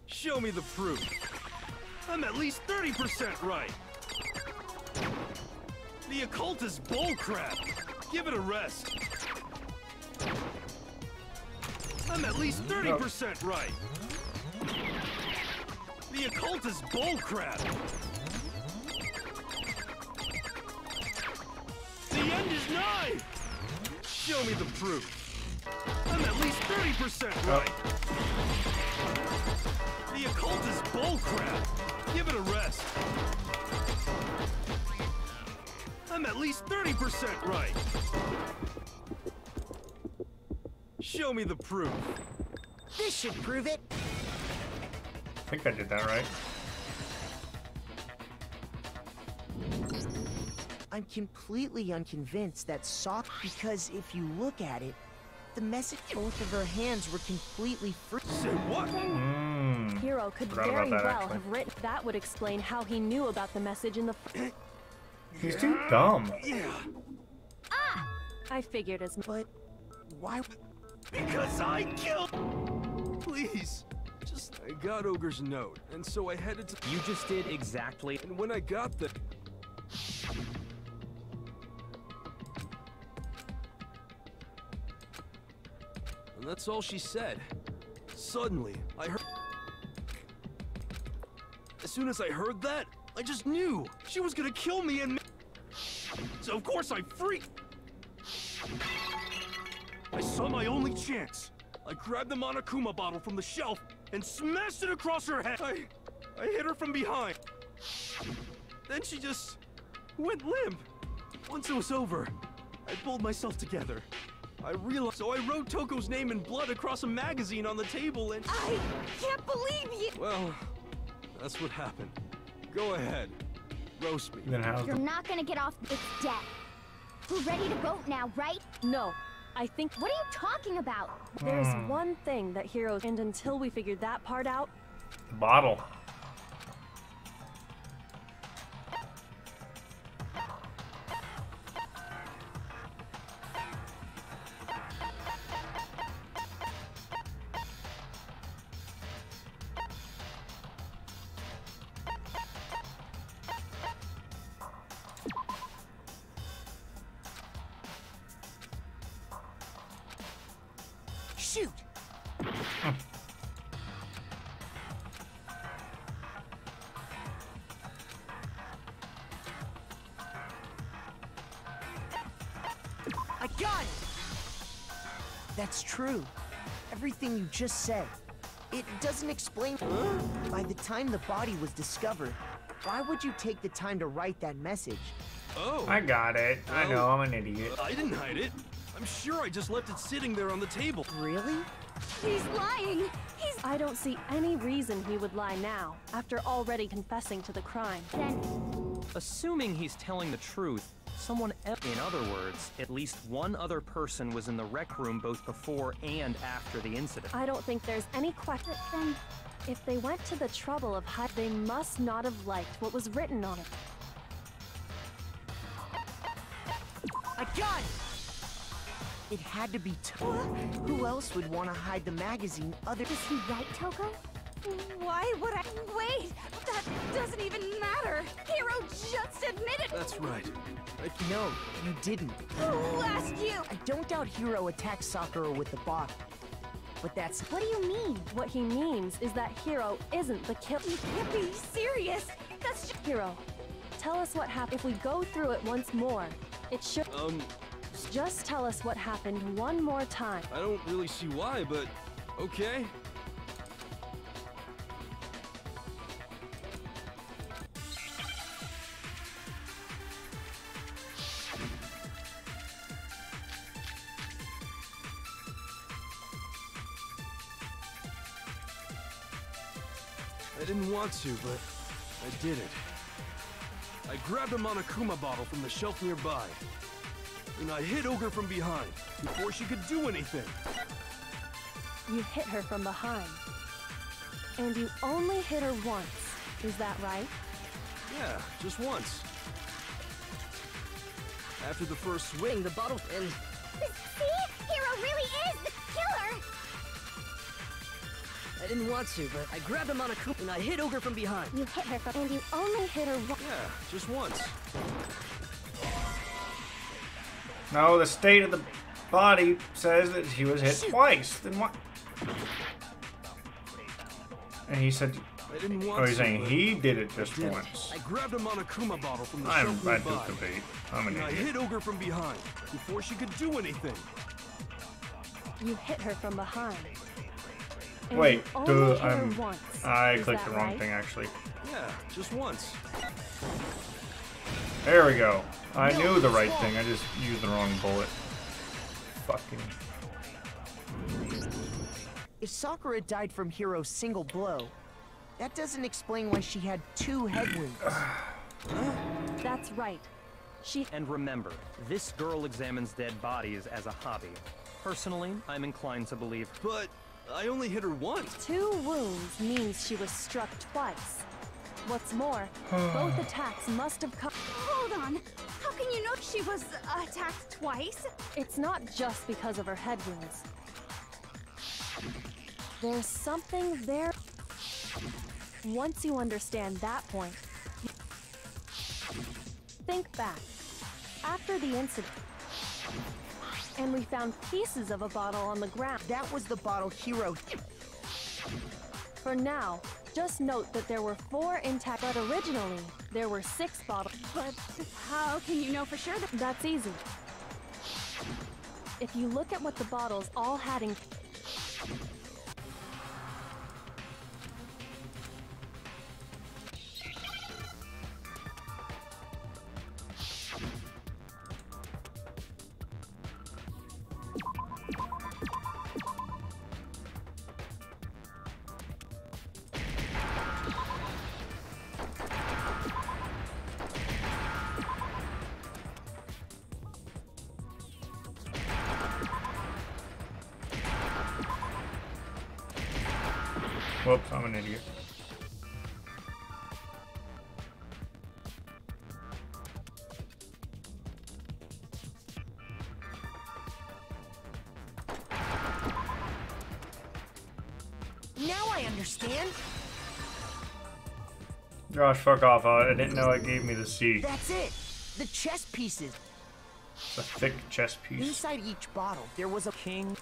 Show me the proof. I'm at least 30% right. The occult is bullcrap. Give it a rest. I'm at least 30% right. The occult is bullcrap. The end is nigh. Show me the proof. I'm at least 30% right. The occult is bullcrap. Give it a rest. I'm at least 30% right. Show me the proof. This should prove it. I think I did that right. I'm completely unconvinced that Sock, because if you look at it, the message both of her hands were completely free. Say what? Hero could Forgot very about that, well actually. have written. That would explain how he knew about the message in the. He's too dumb. Yeah. I figured as much. But why? Because I killed. Please. I got Ogre's note, and so I headed to. You just did exactly. And when I got the. And that's all she said. Suddenly, I heard. As soon as I heard that, I just knew she was gonna kill me and. So of course I freaked. I saw my only chance. I grabbed the Monokuma bottle from the shelf and smashed it across her head. I hit her from behind. Then she just went limp. Once it was over, I pulled myself together. I realized, so I wrote Toko's name in blood across a magazine on the table and... I can't believe you! Well, that's what happened. Go ahead. Roast me. Then how's You're the... not gonna get off. It's dead. We're ready to vote now, right? No, I think. What are you talking about? There's one thing that Hero, and until we figure that part out, bottle? Shoot! I got it! That's true. Everything you just said. It doesn't explain. By the time the body was discovered, why would you take the time to write that message? Oh. I got it. I know, I'm an idiot. I didn't hide it. I'm sure I just left it sitting there on the table. Really? He's lying! I don't see any reason he would lie now, after already confessing to the crime. Then Assuming he's telling the truth, someone else, in other words, at least one other person was in the rec room both before and after the incident. I don't think there's any question. Then, if they went to the trouble of hiding, they must not have liked what was written on it. I got it! It had to be Who else would want to hide the magazine other... is he right, Toko? Why would I? Wait! That doesn't even matter! Hero just admitted— That's right. No, you didn't. Who asked you? I don't doubt Hiro attacked Sakura with the bottle. But that's... What do you mean? What he means is that Hero isn't the killer. You can't be serious! That's just— Hero, tell us what happened. If we go through it once more, it should... Just tell us what happened one more time. I don't really see why, but okay. I didn't want to, but I did it. I grabbed a Monokuma bottle from the shelf nearby, and I hit Ogre from behind before she could do anything. You hit her from behind. And you only hit her once. Is that right? Yeah, just once. After the first swing, the bottle and See? Hero really is the killer! I didn't want to, but I grabbed him on a coop and I hit Ogre from behind. You hit her from— And you only hit her once. yeah, just once. No, the state of the body says that he was hit twice. Then what? And he said, I didn't want oh, he's to, saying but he did it just I once. I grabbed a Monokuma bottle from the I'm shelf bad nearby, to debate. I'm an and I idiot. hit Ogre from behind before she could do anything. You hit her from behind. And Wait, you only hit her I'm. once. I Is clicked that the wrong right? thing actually. Yeah, just once. There we go. I knew the right thing. I just used the wrong bullet. Fucking. If Sakura died from Hiro's single blow, that doesn't explain why she had 2 head wounds. That's right. And remember, this girl examines dead bodies as a hobby. Personally, I'm inclined to believe. But I only hit her once. 2 wounds means she was struck twice. What's more, both attacks must have come. Hold on. How can you know she was attacked twice? It's not just because of her head wounds. There's something there. Once you understand that point, think back. After the incident, and we found pieces of a bottle on the ground. That was the bottle Hiro. For now, just note that there were 4 intact, but originally there were 6 bottles. But how can you know for sure that... That's easy. If you look at what the bottles all had in... Whoops, I'm an idiot. Now I understand. Josh, fuck off. I didn't know it gave me the C. That's it. The chess pieces. It's a thick chess piece. Inside each bottle, there was a king.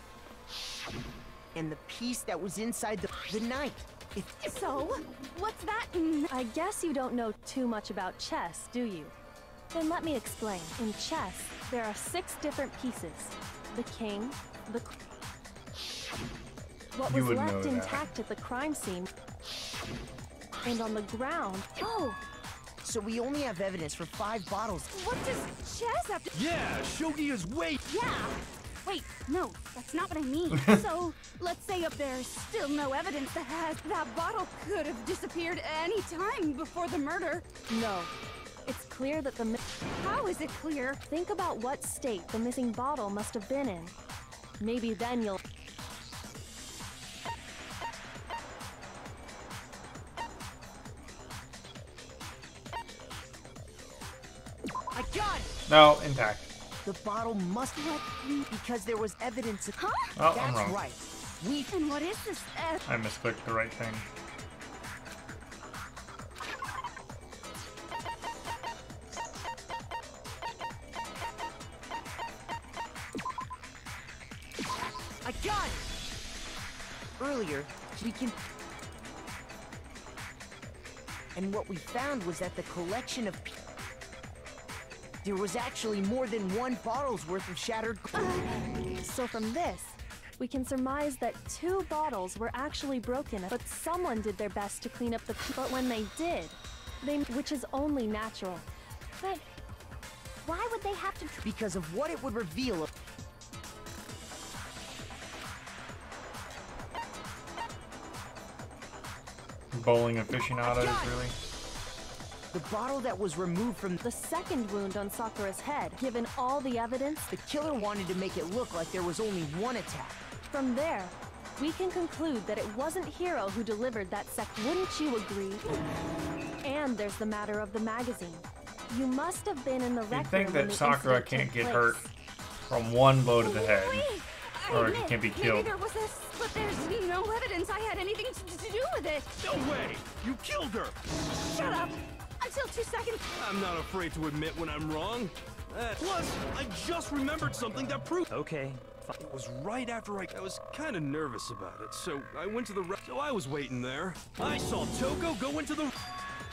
And the piece that was inside the knight. So, what's that? I guess you don't know too much about chess, do you? Then let me explain. In chess, there are 6 different pieces. The king, the... What You was would left know that. intact at the crime scene. And on the ground... Oh, So we only have evidence for 5 bottles. what does chess have to... Yeah, Shogi is way. Yeah! Wait, no, that's not what I mean. So, let's say if there's still no evidence that bottle could have disappeared any time before the murder. No. It's clear that the... How is it clear? Think about what state the missing bottle must have been in. Maybe then you'll... I got it! No, intact. The bottle must have because there was evidence of... Huh? Oh, I'm That's wrong. right. And what is this? I misclicked the right thing. I got it! Earlier, we can... And what we found was that the collection of... There was actually more than 1 bottle's worth of shattered... So from this, we can surmise that 2 bottles were actually broken, but someone did their best to clean up the... But when they did, which is only natural. But why would they have to... Because of what it would reveal... Bowling aficionados, really? The bottle that was removed from... The second wound on Sakura's head, given all the evidence, The killer wanted to make it look like there was only 1 attack. from there, we can conclude that it wasn't Hiro who delivered that Wouldn't you agree? And there's the matter of the magazine. You must have been in the You'd rec think room when that the Sakura incident can't took get place. hurt from 1 blow to the head. Wait, I Or he admit, can't be maybe killed. there was this, but there's no evidence I had anything to do with it. No way! You killed her! Shut up! Until 2 seconds. I'm not afraid to admit when I'm wrong. Plus, I just remembered something that proved. Okay. It was right after I was kind of nervous about it, so I went to the so I was waiting there. I saw Toko go into the.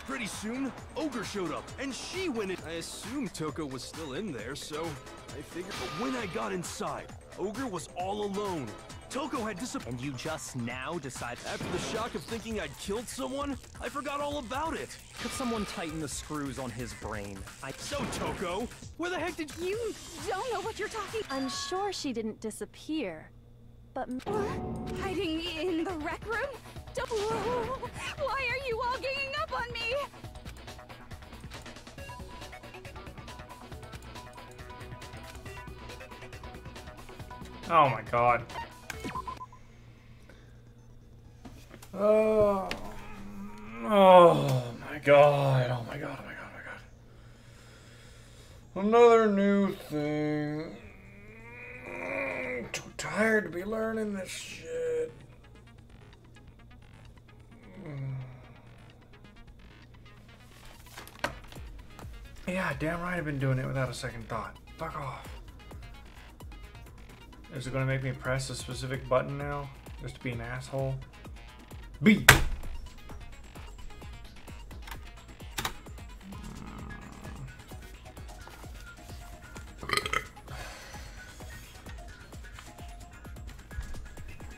Pretty soon, Ogre showed up, and she went in. I assumed Toko was still in there, so I figured. But when I got inside, Ogre was all alone. Toko had disappeared. And you just now decide. After the shock of thinking I'd killed someone, I forgot all about it. Could someone tighten the screws on his brain? So, Toko, where the heck did You don't know what you're talking. I'm sure she didn't disappear, but Hiding in the rec room? Why are you all ganging up on me? Oh my god. Oh my god. Oh my god. Oh my god. Oh my god. Another new thing. I'm too tired to be learning this shit. Yeah, damn right I've been doing it without a second thought. Fuck off. Is it gonna make me press a specific button now? Just to be an asshole? B!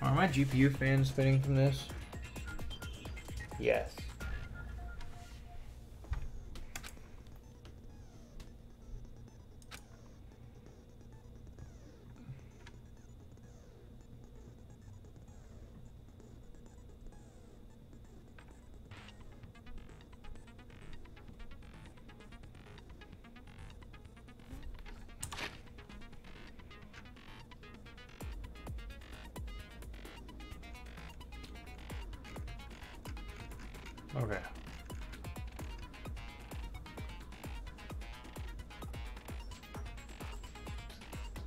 Are my GPU fans spinning from this? Yes. Okay.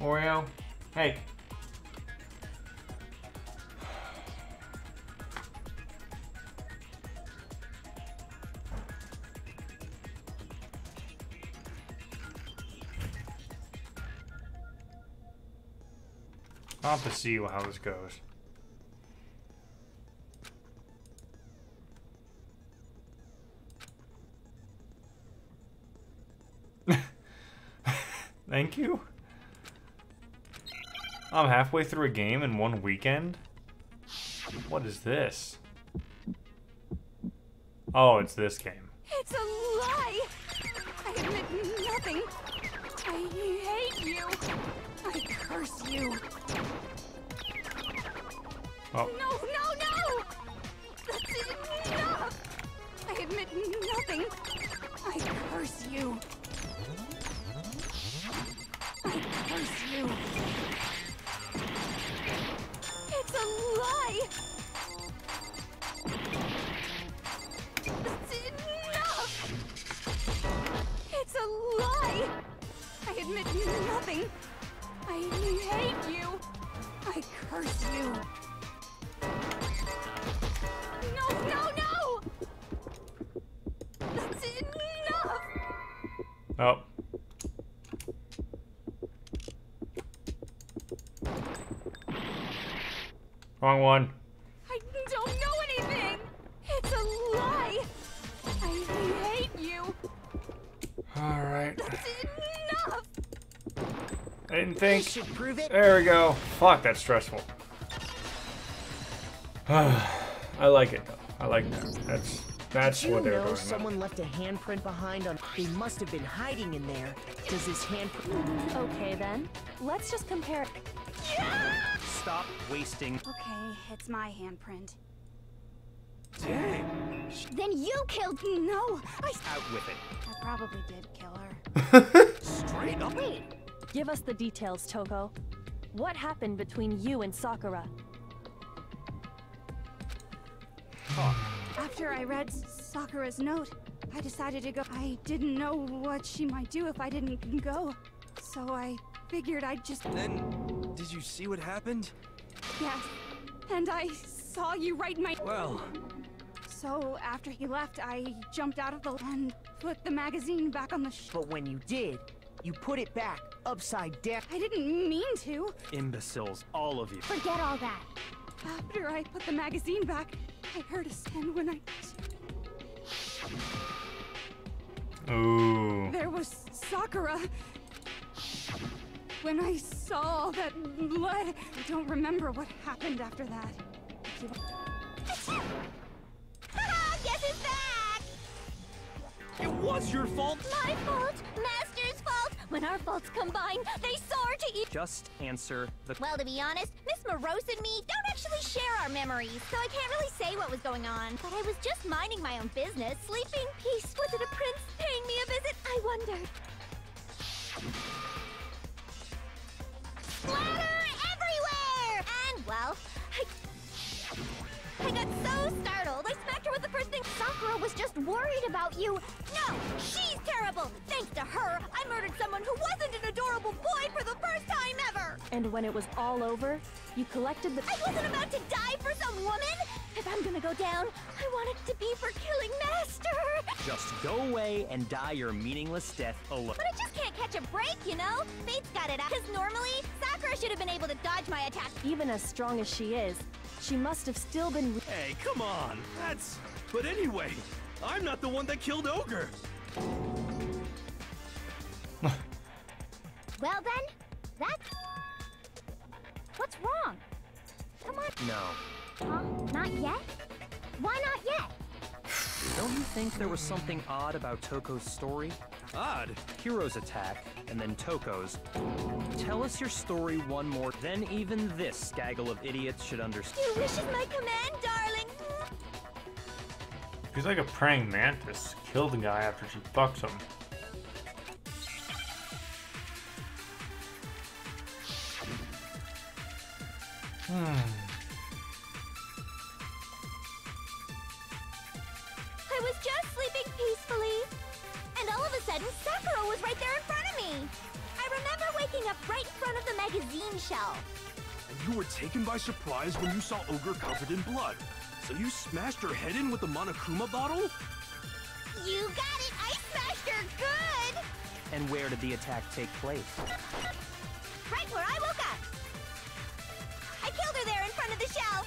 Oreo? Hey. I'll have to see how this goes. Thank you. I'm halfway through a game in one weekend? What is this? Oh, it's this game. It's a lie! I admit nothing. I hate you. I curse you. Oh. No, no, no! That's enough! I admit nothing. I curse you. I curse you. It's a lie! That's enough! It's a lie! I admit nothing. I hate you. I curse you. No, no, no! That's enough! Oh. Wrong one. I don't know anything! It's a lie! I hate you! Alright. That's enough! I didn't think. This should prove it. There we go. Fuck, that's stressful. I like it though. I like that. That's Did you what they're know doing. someone left a handprint behind on? They must have been hiding in there. Does this handprint? okay then. Let's just compare it. Stop wasting. Okay, it's my handprint. Dang. Then you killed. No, Out with it. I probably did kill her. Straight up. Wait, give us the details, Toko. What happened between you and Sakura? After I read Sakura's note, I decided to go. I didn't know what she might do if I didn't go. So I figured I'd just... Then, did you see what happened? Yes. And I saw you write my... Well... So after he left, I jumped out of the... and put the magazine back on the But when you did, You put it back, upside down. I didn't mean to. Imbeciles, all of you. Forget all that. After I put the magazine back, I heard a sound when I... Ooh. There was Sakura. When I saw all that blood, I don't remember what happened after that. Guess who's back? It was your fault! My fault, Master's fault. When our faults combine, they soar to each. Just answer the... Well, to be honest, Miss Morose and me don't actually share our memories, so I can't really say what was going on. But I was just minding my own business, sleeping peace. Was it a prince paying me a visit? I wondered. Splatter everywhere! And, well, I got so startled, I smacked her with the first thing. Sakura was just worried about you. No, she's terrible. Thanks to her, I murdered someone who wasn't an adorable boy for the first time ever. And when it was all over, you collected the... I wasn't about to die for some woman. If I'm gonna go down, I want it to be for killing Master. Just go away and die your meaningless death alone. But I just can't catch a break, you know? Fate's got it out. Because normally, Sakura should have been able to dodge my attack. Even as strong as she is, she must have still been... Hey, come on! That's... But anyway, I'm not the one that killed Ogre! Well then, that's... What's wrong? Come on. No. Huh? Not yet? Why not yet? Don't you think there was something odd about Toko's story? Odd? Hiro's attack, and then Toko's. Tell us your story one more, then even this gaggle of idiots should understand. Your wish is my command, darling. She's like a praying mantis. Kill the guy after she fucks him. I was just sleeping peacefully, and all of a sudden, Sakura was right there in front of me. I remember waking up right in front of the magazine shelf. And you were taken by surprise when you saw Ogre covered in blood. So you smashed her head in with the Monokuma bottle? You got it! I smashed her good! And where did the attack take place? Right where I woke up! I killed her there in front of the shelf!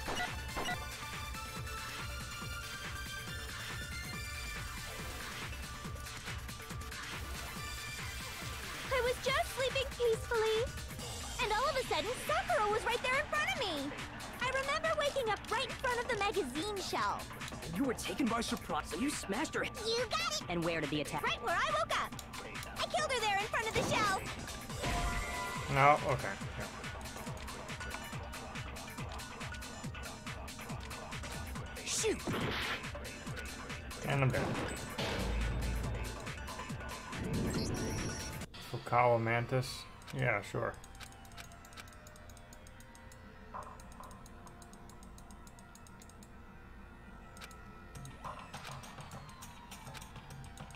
I was just sleeping peacefully, and all of a sudden, Sakura was right there in front of me! I remember waking up right in front of the magazine shelf. You were taken by surprise, so you smashed her. You got it! And where did the attack? Right where I woke up! I killed her there in front of the shelf! No, okay. Yeah. Shoot! And I'm dead. Fukawa Mantis? Yeah, sure.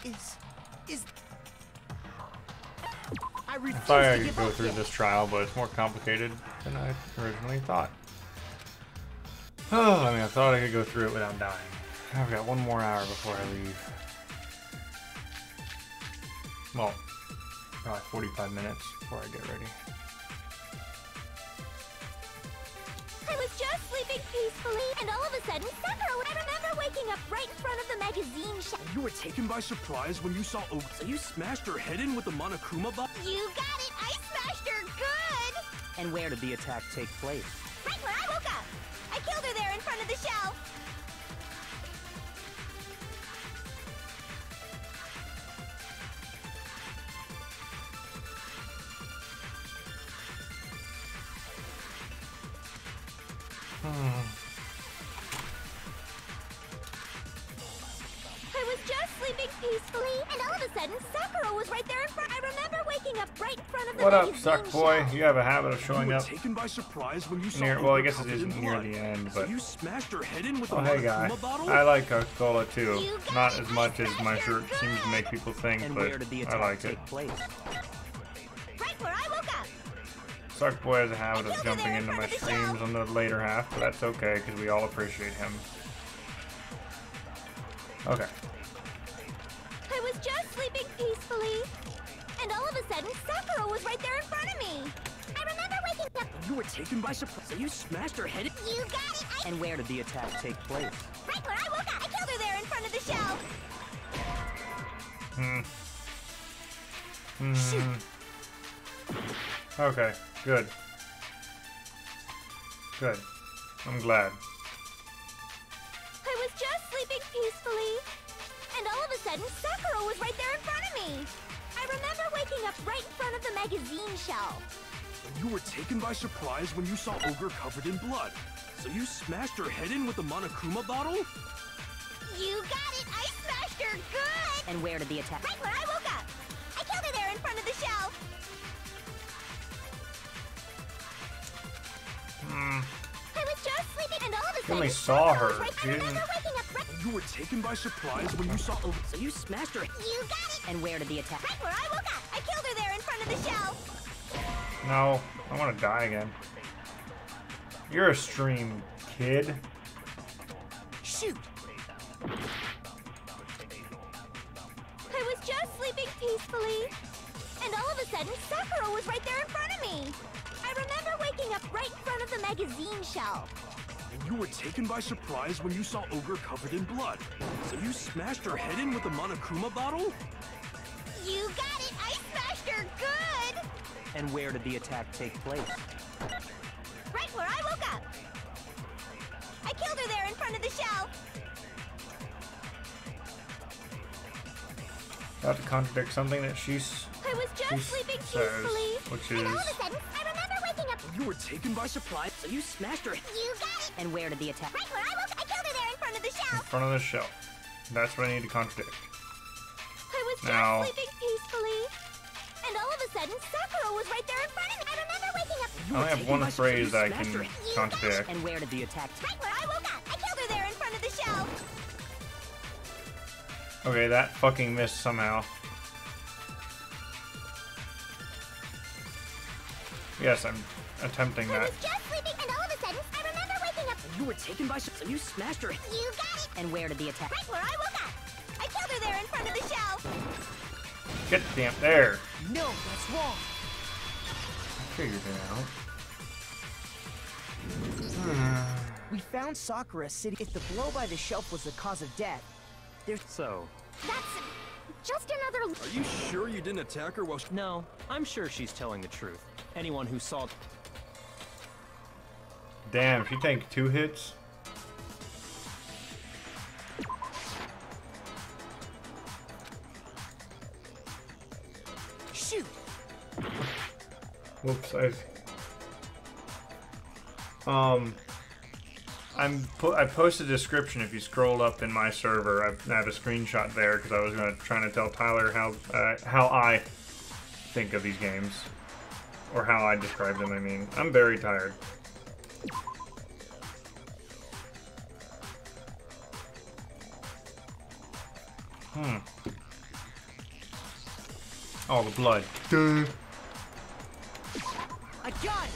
Is... I I thought I refuse to could give go up through yet. this trial, but it's more complicated than I originally thought. Oh, I mean, I thought I could go through it without dying. I've got 1 more hour before I leave. Well, probably 45 minutes before I get ready. I was just sleeping peacefully, and all of a sudden, Sakura, I remember waking up right in front of the magazine shelf. You were taken by surprise when you saw Ogre. So you smashed her head in with the Monokuma bottle? You got it! I smashed her good! And where did the attack take place? Right where I woke up! I killed her there in front of the shelf! I was just sleeping peacefully, and all of a sudden, Sakura was right there in front. I remember waking up right in front of the What up, magazine Suck Boy? shelf. You have a habit of You showing were up taken by surprise when you saw near. Ogre Well, I guess it covered in isn't near blood. the end, So but you smashed her head in with the oh, hey guy, Monokuma bottle? I like Coca-Cola too. You got Not it. as much as my shirt seems to make people think, And but where did the I attack like it. take place? Right where I woke up! Suck Boy has a habit I of killed her jumping there in into my front of the streams on the later half, but that's okay because we all appreciate him. Okay. I was just sleeping peacefully, And all of a sudden, Sakura was right there in front of me. I remember waking up. You were taken by surprise, so you smashed her head. You got it. And where did the attack take place? Right where I woke up. I killed her there in front of the shell. Shoot. Okay, good. Good. I'm glad. I was just sleeping peacefully. And all of a sudden, Sakura was right there in front of me. I remember waking up right in front of the magazine shelf. You were taken by surprise when you saw Ogre covered in blood. So you smashed her head in with the Monokuma bottle? You got it! I smashed her good! And where did the attack? Right where I woke up! I killed her there in front of the shelf! I was just sleeping and all of a You sudden... only saw her. I You remember didn't... waking up right... You were taken by surprise when you saw Ogre. So you smashed her. You got it! And where did the attack? Right where I woke up! I killed her there in front of the shelf! No, I want to die again. You're a stream kid. Shoot! I was just sleeping peacefully. And all of a sudden, Sakura was right there in front of me. I remember waking up right in front of the magazine shelf. And you were taken by surprise when you saw Ogre covered in blood. So you smashed her head in with the Monokuma bottle? You got it! I smashed her good! And where did the attack take place? Right where I woke up! I killed her there in front of the shelf! About to contradict something that I was just sleeping peacefully. which And all of is... a sudden, I remember waking up. You were taken by surprise. So you smashed her. You got it! And where did the attack? Right where I woke up! I killed her there in front of the in shelf! front of the shelf. That's what I need to contradict. I was just Now- sleeping peacefully. And all of a sudden, Sakura was right there in front of me. I remember waking up. I only have one phrase I can contradict. And where did the attack? Right where I woke up! I killed her there in front of the shelf! Okay, that fucking missed somehow. Yes, I'm attempting I that. was just sleeping, and all of a sudden, I remember waking up. You were taken by surprise, so you smashed her. You got it! And where did the attack? Right where I woke up! I killed her there in front of the shelf! Get damn there. No, that's wrong. I figured it out. We found Sakura sitting. If the blow by the shelf was the cause of death, there's... So, That's just another... Are you sure you didn't attack her while she... no, I'm sure she's telling the truth. Anyone who saw... Damn, if you take 2 hits. Shoot! Whoops, I posted a description if you scrolled up in my server. I have a screenshot there because I was trying to tell Tyler how I think of these games. Or how I describe them, I mean. I'm very tired. Oh, the blood. Duh. I got it!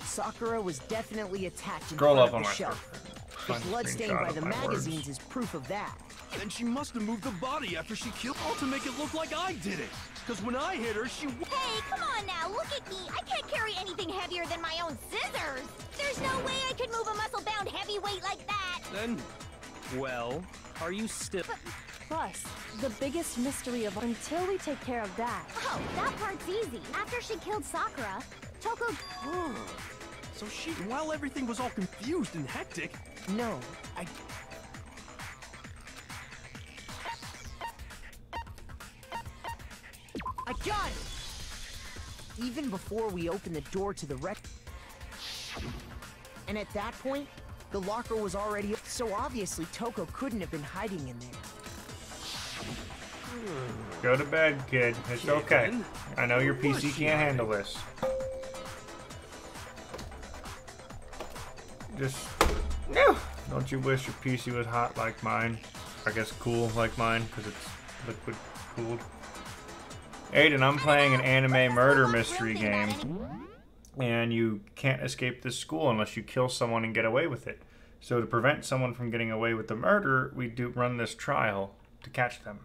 Sakura was definitely attacked in Scroll front up of on the my shelf. server. The Find a blood stained screenshot by of the my magazines words. is proof of that. Then she must have moved the body after she killed all to make it look like I did it. Because when I hit her, she... Hey, come on now, look at me! I can't carry anything heavier than my own scissors! There's no way I could move a muscle-bound heavyweight like that! Then... Well, are you still... Plus, the biggest mystery of until we take care of that. Oh, that part's easy. After she killed Sakura, Toko... So she... While everything was all confused and hectic... No, I got it! Even before we opened the door to the wreck... And at that point, the locker was already... So obviously Toko couldn't have been hiding in there. Go to bed, kid. It's okay. I know your PC can't handle this. Just... No! Don't you wish your PC was hot like mine? I guess cool like mine, because it's liquid cooled. Aiden, I'm playing an anime murder mystery game. And you can't escape this school unless you kill someone and get away with it. So to prevent someone from getting away with the murder, we do run this trial to catch them.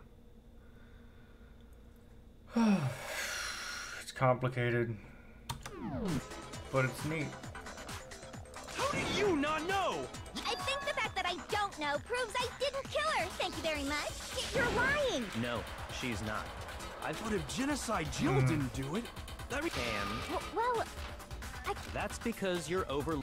It's complicated, but it's neat. How do you not know? I think the fact that I don't know proves I didn't kill her. Thank you very much. You're lying. No, she's not. But if Genocide Jill didn't do it, that And Well, that's because you're over.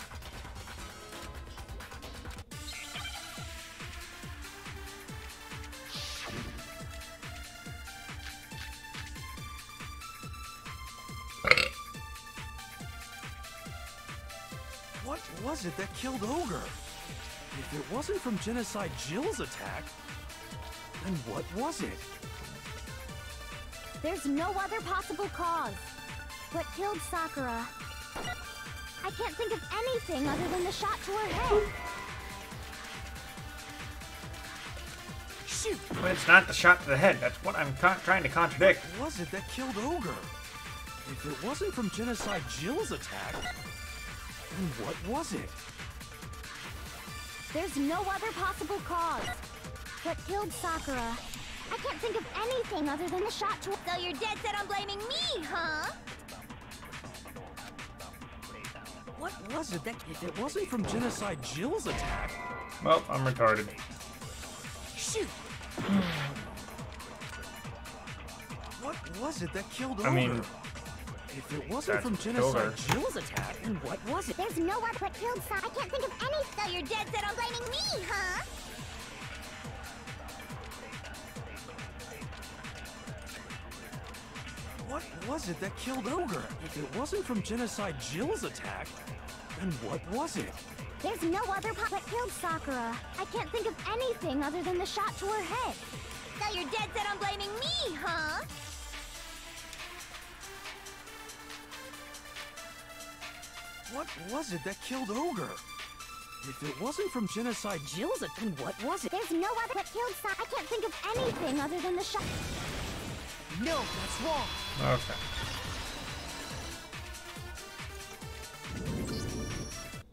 What was it that killed Ogre? If it wasn't from Genocide Jill's attack, then what was it? there's no other possible cause. What killed Sakura? I can't think of anything other than the shot to her head. Shoot! But it's not the shot to the head. That's what I'm trying to contradict. What was it that killed Ogre? If it wasn't from Genocide Jill's attack, then what was it? There's no other possible cause. What killed Sakura? I can't think of anything other than the shot to... So you're dead set on blaming me, huh? What was it that... If it wasn't from Genocide Jill's attack... Well, I'm retarded. Shoot! What was it that killed Ogre? I mean... If it wasn't That's from killed Genocide her. Jill's attack, then what was it? There's no other... What killed Sakura? I can't think of any... So you're dead set on blaming me, huh? What was it that killed Ogre? If it wasn't from Genocide Jill's attack, then what was it? There's no other... What killed Sakura? I can't think of anything other than the shot to her head. So you're dead set on blaming me, huh? What was it that killed Ogre? If it wasn't from Genocide Jill's attack, then what was it? There's no other... What killed Sakura? I can't think of anything other than the shot... No, that's wrong. Okay.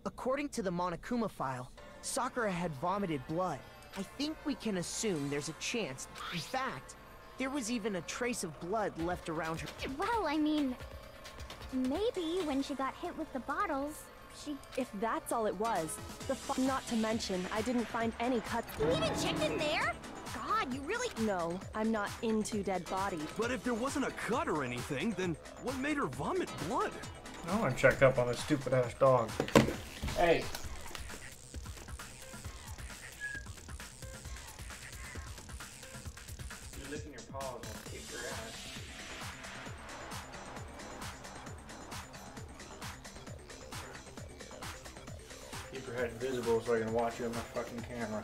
According to the Monokuma file, Sakura had vomited blood. I think we can assume there's a chance. In fact, there was even a trace of blood left around her. Well, I mean... Maybe when she got hit with the bottles, she... If that's all it was, not to mention, I didn't find any cuts. You even checked in there? God, you really... No, I'm not into dead bodies. But if there wasn't a cut or anything, then what made her vomit blood? I want to check up on this stupid ass dog. Hey. You're licking your paws. I'll kick your ass. Keep your head visible so I can watch you on my fucking camera.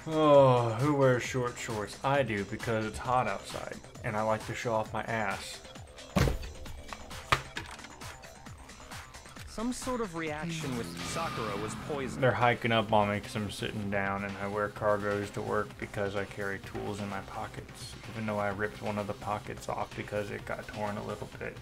Oh, who wears short shorts? I do because it's hot outside and I like to show off my ass. Some sort of reaction with Sakura was poison. They're hiking up on me because I'm sitting down and I wear cargos to work because I carry tools in my pockets, even though I ripped one of the pockets off because it got torn a little bit.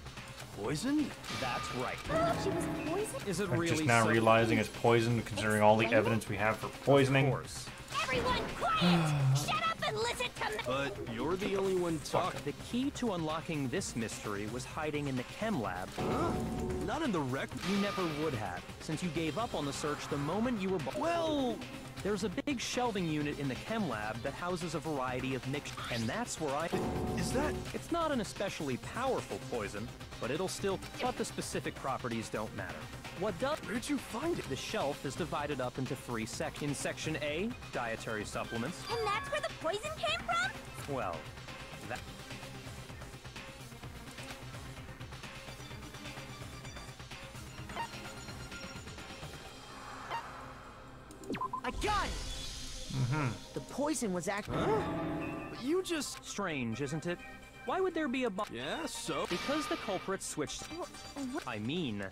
Poison? That's right. She was poisoned? Is it I'm really just now so? realizing it's poison considering all the evidence we have for poisoning. Of course. Everyone quiet! Shut up and listen to me! But you're the only one talking. The key to unlocking this mystery was hiding in the chem lab. Huh? Not in the wreck. You never would have, since you gave up on the search the moment you were Well, there's a big shelving unit in the chem lab that houses a variety of mixtures, and that's where is that... It's not an especially powerful poison, but it'll still... But the specific properties don't matter. What does... Where'd you find it? The shelf is divided up into 3 sections. In Section A, dietary supplements. And that's where the poison came from? Well, that... I got it! The poison was actually... But you just... Strange, isn't it? Why would there be a Yeah, so... Because the culprit switched... I mean...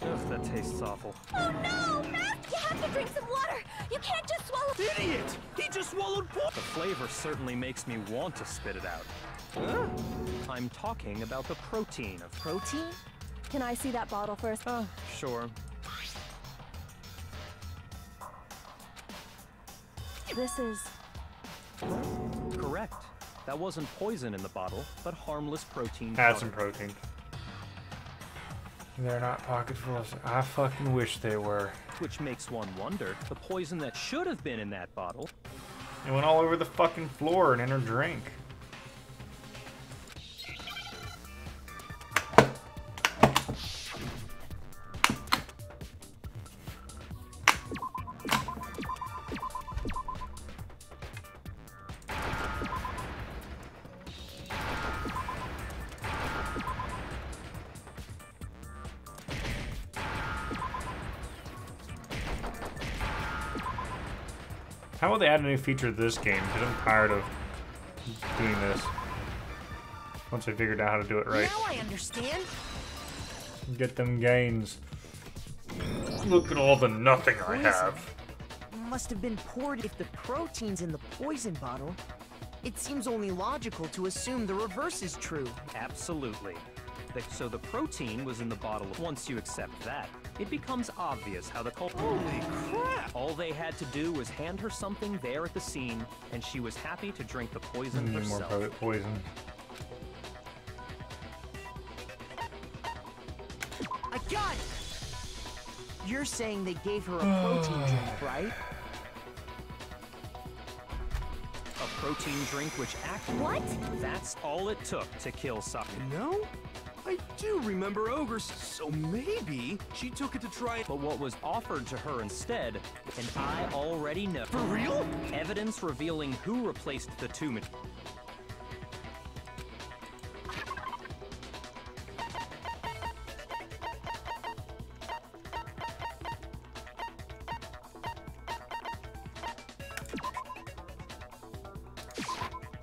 Ugh, that tastes awful. Oh no! Matt! You have to drink some water! You can't just swallow... Idiot! He just swallowed The flavor certainly makes me want to spit it out. I'm talking about the protein of Protein? Can I see that bottle first? Sure. This is... Correct. That wasn't poison in the bottle, but harmless protein Add some powder. protein. They're not pocket fulls. I fucking wish they were. Which makes one wonder, the poison that should have been in that bottle. It went all over the fucking floor and in her drink. How will they add a new feature to this game? Because I'm tired of doing this. Once I figured out how to do it right. Now I understand. Get them gains. Look at all the nothing I have. Must have been poured if the protein's in the poison bottle. It seems only logical to assume the reverse is true. Absolutely. So the protein was in the bottle. Once you accept that, it becomes obvious how the culprit... Holy crap! All they had to do was hand her something there at the scene, and she was happy to drink the poison Need more herself. poison. I got it! You're saying they gave her a protein drink, right? A protein drink which acted... What? That's all it took to kill Sakura. No? I do remember ogres, so maybe she took it to try. But what was offered to her instead, and I already know. For real? Evidence revealing who replaced the two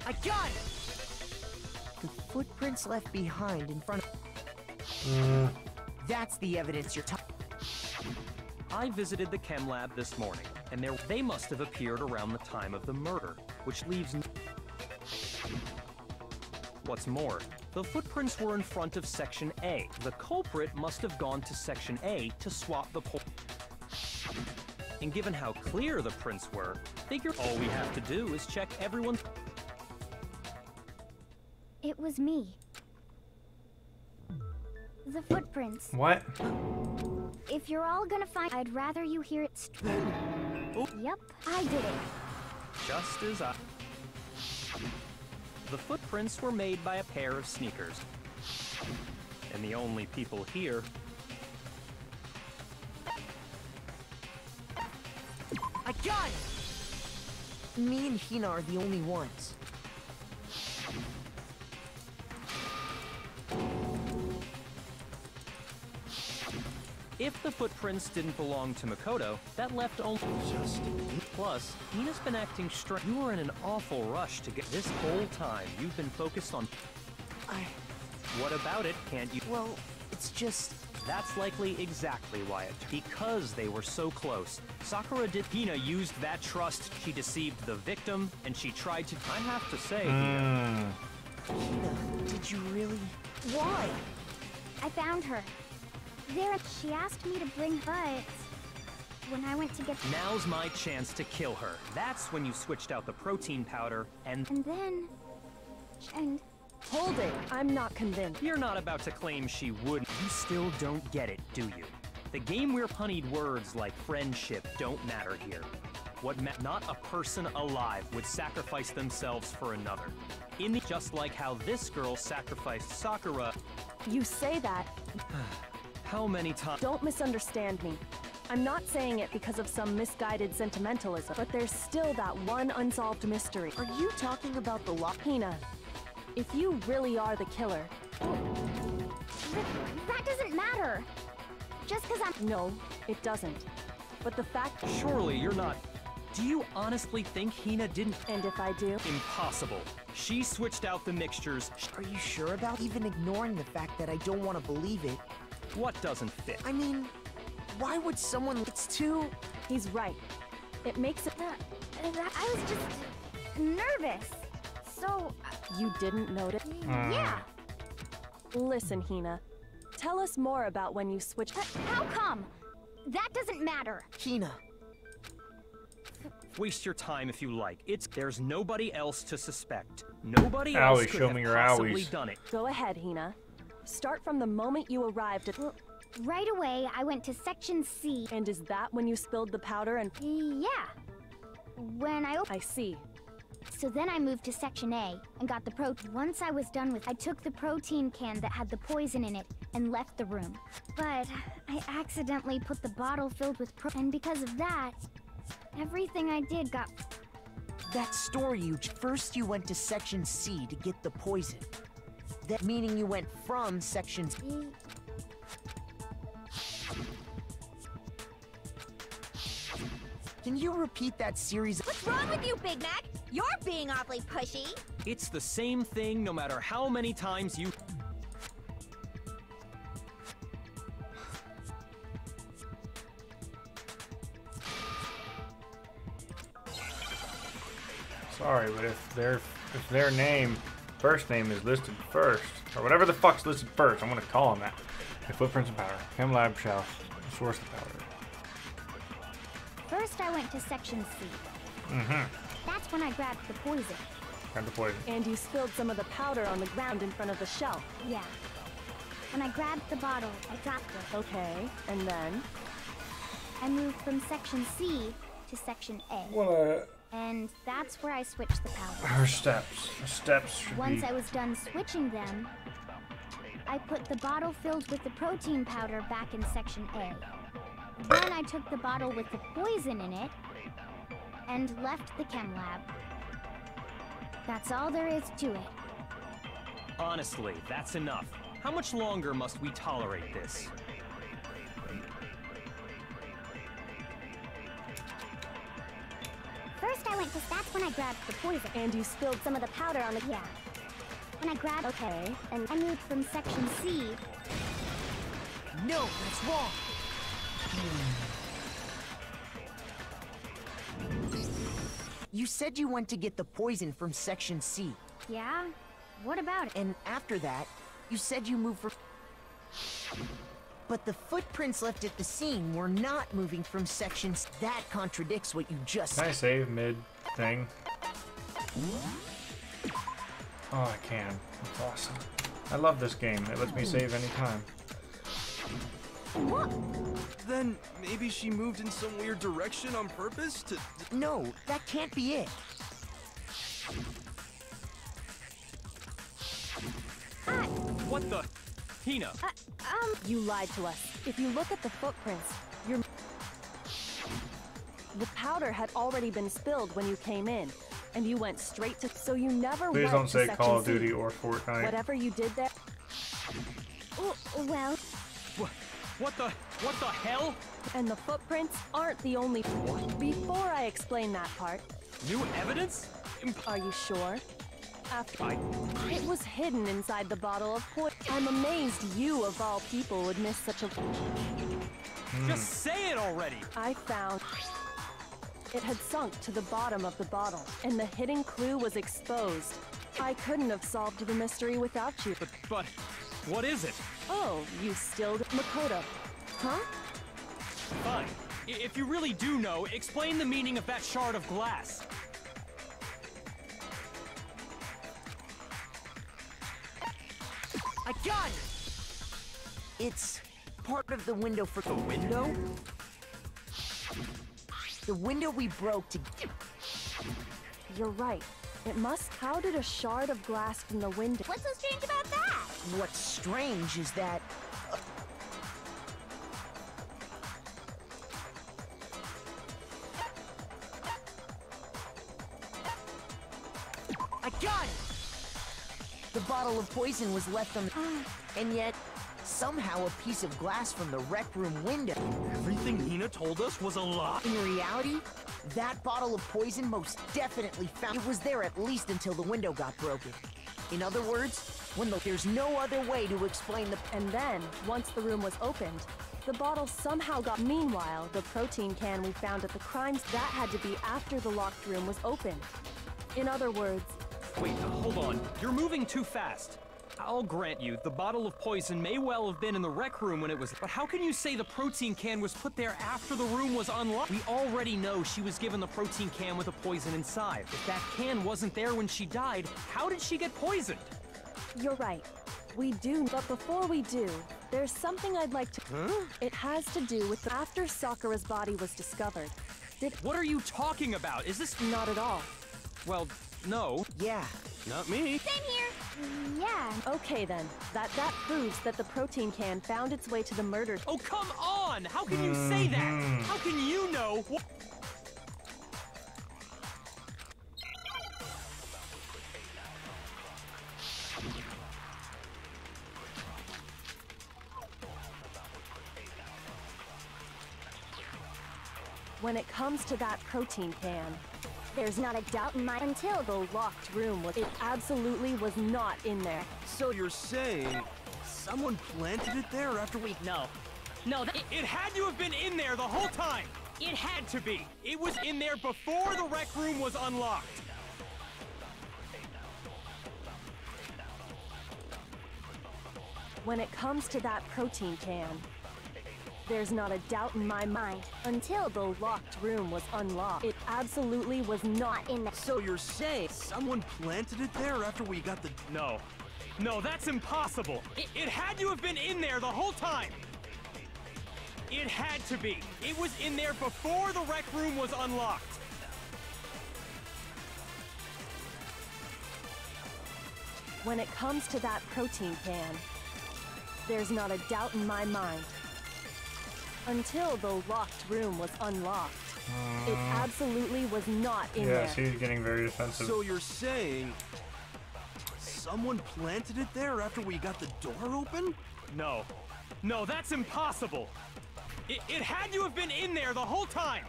I got it! The footprints left behind in front of... That's the evidence you're talking... I visited the chem lab this morning, and they must have appeared around the time of the murder, which leaves... What's more, the footprints were in front of Section A. The culprit must have gone to Section A to swap the And given how clear the prints were, figure all we have to do is check everyone's... It was me. The footprints. What? If you're all gonna find, I'd rather you hear it straight. Yep, I did it. Just as I... The footprints were made by a pair of sneakers. And the only people here... I got it! Me and Hina are the only ones. If the footprints didn't belong to Makoto, that left only just... Plus, Hina's been acting strange. You were in an awful rush to get... This whole time, you've been focused on... What about it, can't you... Well, it's just... That's likely exactly why it... Because they were so close. Sakura did... Hina used that trust, she deceived the victim, and she tried to... I have to say, Hina... Hina, did you really... Why? I found her. There, she asked me to bring, but when I went to get... Now's my chance to kill her. That's when you switched out the protein powder, and then... Hold it! I'm not convinced. You're not about to claim she would. You still don't get it, do you? The game where honeyed words like friendship don't matter here. Not a person alive would sacrifice themselves for another. Just like how this girl sacrificed Sakura. You say that... How many times? Don't misunderstand me. I'm not saying it because of some misguided sentimentalism, but there's still that one unsolved mystery. Are you talking about the lock? Hina, if you really are the killer... That doesn't matter. Just because I'm... No, it doesn't. But the fact... Surely you're not... Do you honestly think Hina didn't... And if I do? Impossible. She switched out the mixtures. Are you sure about even ignoring the fact that I don't want to believe it? What doesn't fit? I mean, why would someone... It's too... He's right. It makes it... I was just... nervous. So, You didn't notice? yeah. Listen, Hina. Tell us more about when you switched. How come? That doesn't matter. Hina, Waste your time if you like. There's nobody else to suspect. Nobody Owie, else could show have me your possibly owies. done it. Go ahead, Hina. Start from the moment you arrived at. Right away, I went to Section C. And is that when you spilled the powder and. Yeah. When I see. So then I moved to Section A and got the protein. Once I was done with, I took the protein can that had the poison in it and left the room. But I accidentally put the bottle filled with and because of that, everything I did got. that story first you went to Section C to get the poison. That meaning you went from Section C. Can you repeat that series? What's wrong with you, Big Mac? You're being awfully pushy. It's the same thing no matter how many times you... Sorry, but if their first name is listed first, or whatever the fuck's listed first, I'm gonna call them that. The footprints and powder. Chem lab shelf. Source the powder. First, I went to Section C. That's when I grabbed the poison. Grab the poison. And you spilled some of the powder on the ground in front of the shelf. Yeah. When I grabbed the bottle, I dropped it. Okay, and then? I moved from Section C to Section A. What? And that's where I switched the powder. Her steps. The steps should Once be... I was done switching them, I put the bottle filled with the protein powder back in Section A. Then I took the bottle with the poison in it and left the chem lab. That's all there is to it. Honestly, that's enough. How much longer must we tolerate this? First I went to... That's when I grabbed the poison. And you spilled some of the powder on the... Yeah. When I grabbed... Okay. And I moved from Section C... No, that's wrong. You said you went to get the poison from Section C. Yeah? What about it? And after that, you said you moved from... But the footprints left at the scene were not moving from Section C. That contradicts what you just Can I said. save mid-thing? Oh, I can. That's awesome. I love this game. It lets me save anytime. Then maybe she moved in some weird direction on purpose to... No, that can't be it. What the... Hina, You lied to us. If you look at the footprints, the powder had already been spilled when you came in, and you went straight to... So you never Please went don't to say Section Call of C. Duty or Fortnite. Whatever you did there... Well... what the hell? And the footprints aren't the only... Before I explain that part, New evidence? are you sure? It was hidden inside the bottle of poison. I'm amazed you, of all people, would miss such a... Just say it already! I found... It had sunk to the bottom of the bottle, and the hidden clue was exposed. I couldn't have solved the mystery without you. But what is it? Oh, you still... Makoto. Huh? Fine. If you really do know, explain the meaning of that shard of glass. I got it! It's part of the window for... The window? The window we broke to... You're right. It must... How did a shard of glass from the window... What's so strange about that? What's strange is that... I got it! The bottle of poison was left on the... And yet, somehow a piece of glass from the rec room window... Everything Hina told us was a lie. In reality, that bottle of poison most definitely found... It was there at least until the window got broken. In other words, there's no other way to explain the... And then, once the room was opened, the bottle somehow got... Meanwhile, the protein can we found at the crime... That had to be after the locked room was opened. In other words, Wait, hold on. You're moving too fast. I'll grant you, the bottle of poison may well have been in the rec room when it was... But how can you say the protein can was put there after the room was unlocked? We already know she was given the protein can with the poison inside. If that can wasn't there when she died, how did she get poisoned? you're right. We do, but before we do, there's something I'd like to... Huh? It has to do with after Sakura's body was discovered. What are you talking about? Is this... Not at all. Well, no. Yeah. Not me. Same here. Yeah. Okay then, that proves that the protein can found its way to the murder... Oh, come on! How can you say that? How can you know what... When it comes to that protein can, there's not a doubt in my until the locked room was... It absolutely was not in there. So you're saying someone planted it there after we... No. No, it had to have been in there the whole time! It had to be! It was in there before the rec room was unlocked! When it comes to that protein can, there's not a doubt in my mind until the locked room was unlocked. It absolutely was not in there. So you're saying someone planted it there after we got the... No. No, that's impossible! It had to have been in there the whole time! It had to be! It was in there before the rec room was unlocked! When it comes to that protein can, there's not a doubt in my mind until the locked room was unlocked. It absolutely was not in there. Yeah, she's getting very defensive. So you're saying someone planted it there after we got the door open? No. No, that's impossible! It had to have been in there the whole time!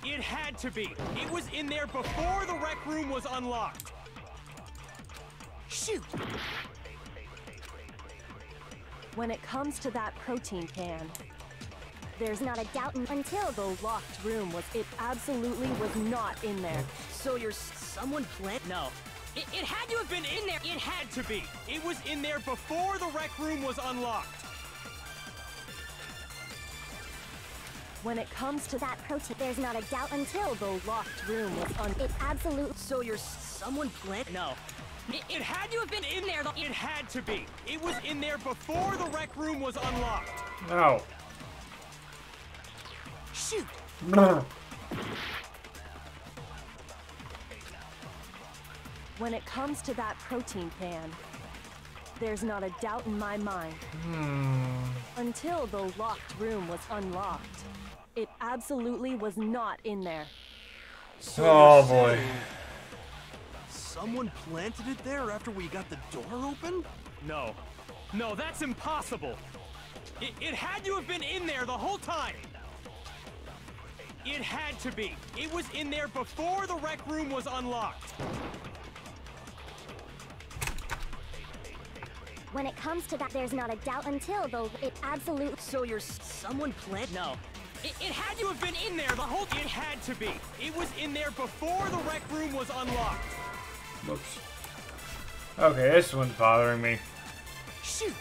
It had to be! It was in there before the rec room was unlocked! Shoot! When it comes to that protein can, there's not a doubt until the locked room was... It absolutely was not in there. So you're someone plant? No. It had to have been in there! It had to be! It was in there before the rec room was unlocked! When it comes to that protein, there's not a doubt until the locked room was It absolutely... So you're someone plant? No. It had to have been in there. It had to be. It was in there before the rec room was unlocked. No. Shoot! No. When it comes to that protein can, there's not a doubt in my mind until the locked room was unlocked. It absolutely was not in there. So Oh you're boy. saying someone planted it there after we got the door open? No. No, that's impossible. It had to have been in there the whole time. It had to be. It was in there before the rec room was unlocked. When it comes to that, there's not a doubt until the... It absolutely... So you're someone plant? No. It had to have been in there the whole... It had to be. It was in there before the rec room was unlocked. Whoops. Okay, this one's bothering me. Shoot!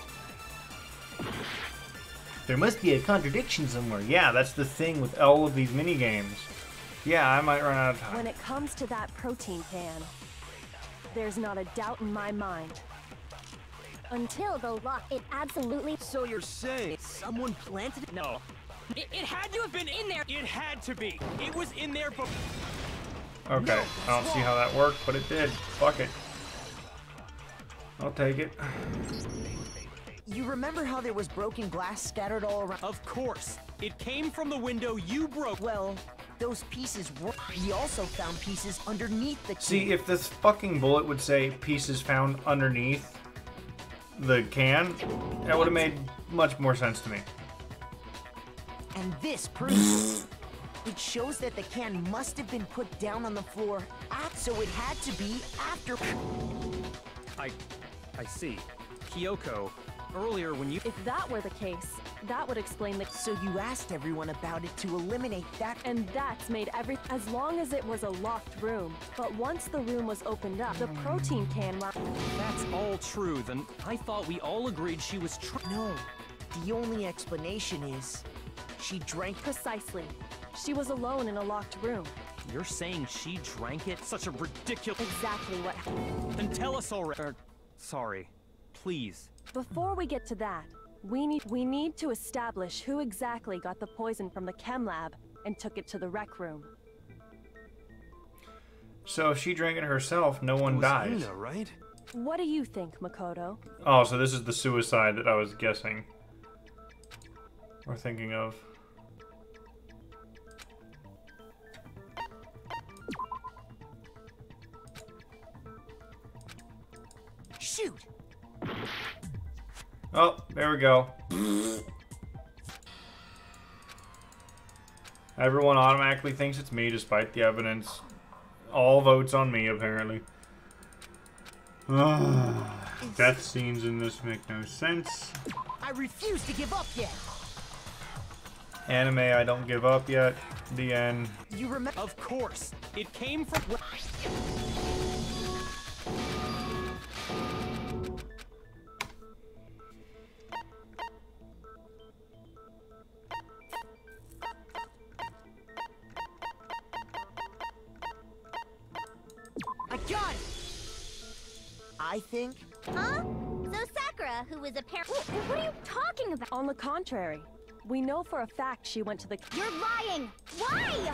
There must be a contradiction somewhere. Yeah, that's the thing with all of these mini games. Yeah, I might run out of time. When it comes to that protein can, there's not a doubt in my mind until the lock... It absolutely... So you're saying someone planted it? No. It had to have been in there. It had to be. It was in there before... Okay, I don't see how that worked, but it did. Fuck it. I'll take it. You remember how there was broken glass scattered all around? Of course. It came from the window you broke. Well, those pieces were... We also found pieces underneath the key. See, if this fucking bullet would say pieces found underneath the can, that would have made much more sense to me. And this proves... It shows that the can must have been put down on the floor, so it had to be after... I see. Kyoko, earlier when you... If that were the case, That would explain the... So you asked everyone about it to eliminate that. And that's made as long as it was a locked room. But once the room was opened up, the protein can... If that's all true, then I thought we all agreed she was No, the only explanation is she drank. Precisely. She was alone in a locked room. You're saying she drank it? Such a ridiculous... Exactly what happened. Then tell us already. Sorry. Please. Before we get to that, we need to establish who exactly got the poison from the chem lab and took it to the rec room. So if she drank it herself, no one dies. Hina, right? What do you think, Makoto? Oh, so this is the suicide that I was guessing. Or thinking of. Shoot! Oh, there we go. Everyone automatically thinks it's me despite the evidence. All votes on me, apparently. Death scenes in this make no sense. I refuse to give up yet. Anime, I don't give up yet. The end. You remember? Of course. It came from... I got it! I think... Huh? So Sakura, who was apparently... What are you talking about? On the contrary, we know for a fact she went to the... You're lying! Why?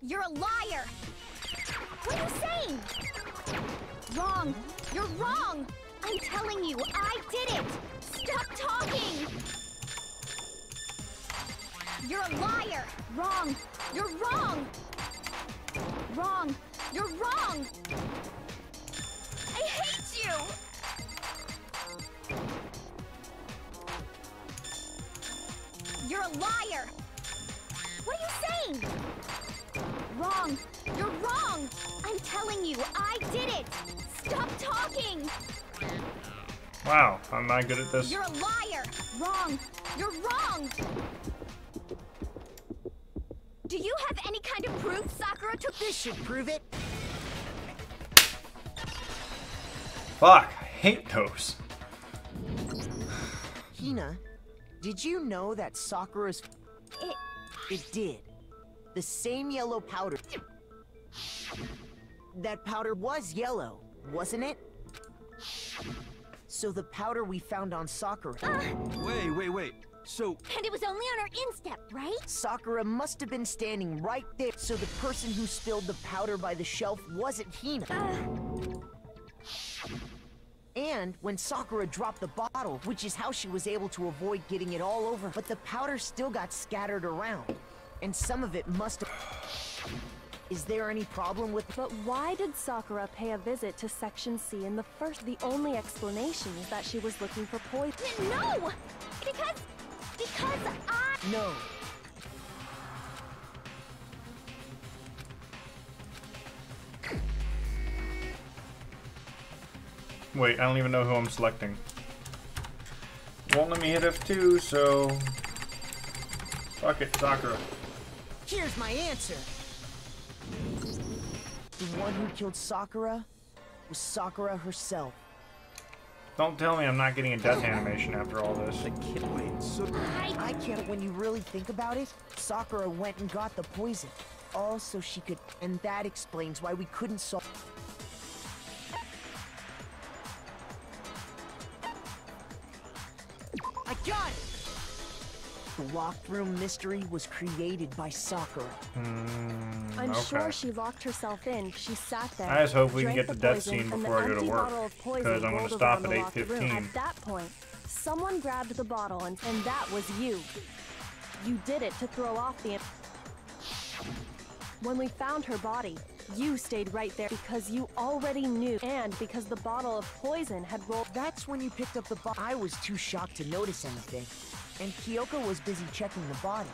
You're a liar! What are you saying? Wrong! You're wrong! I'm telling you, I did it! Stop talking! You're a liar! Wrong! You're wrong! Wrong! You're wrong! I hate you! You're a liar! What are you saying? Wrong! You're wrong! I'm telling you, I did it! Stop talking! Wow, I'm not good at this. You're a liar! Wrong! You're wrong! Do you have any kind of proof Sakura took this? Should prove it. Fuck, I hate those. Hina, did you know that Sakura's... It did. The same yellow powder. That powder was yellow, wasn't it? So the powder we found on Sakura... Wait. So... And it was only on her instep, right? Sakura must have been standing right there, so the person who spilled the powder by the shelf wasn't Hina. And when Sakura dropped the bottle, which is how she was able to avoid getting it all over, but the powder still got scattered around. And some of it must have... Is there any problem with... But why did Sakura pay a visit to Section C in the first? The only explanation is that she was looking for poison. No! Because I... No. Wait, I don't even know who I'm selecting. Won't let me hit F2, so... Fuck it, Sakura. Here's my answer. The one who killed Sakura was Sakura herself. Don't tell me I'm not getting a death animation after all this. Wait, so... I can't when you really think about it. Sakura went and got the poison. All so she could... And that explains why we couldn't solve... I got it! The locked room mystery was created by Sakura. I'm sure she locked herself in. She sat there. I just hope we can drank get the the death poison, scene and before the I go to empty work. bottle of poison Because I'm going rolled to stop around at the locked room. 8:15. At that point, someone grabbed the bottle, and that was you. You did it to throw off the... When we found her body, you stayed right there because you already knew, and because the bottle of poison had rolled. That's when you picked up the body. I was too shocked to notice anything, and Kyoko was busy checking the body.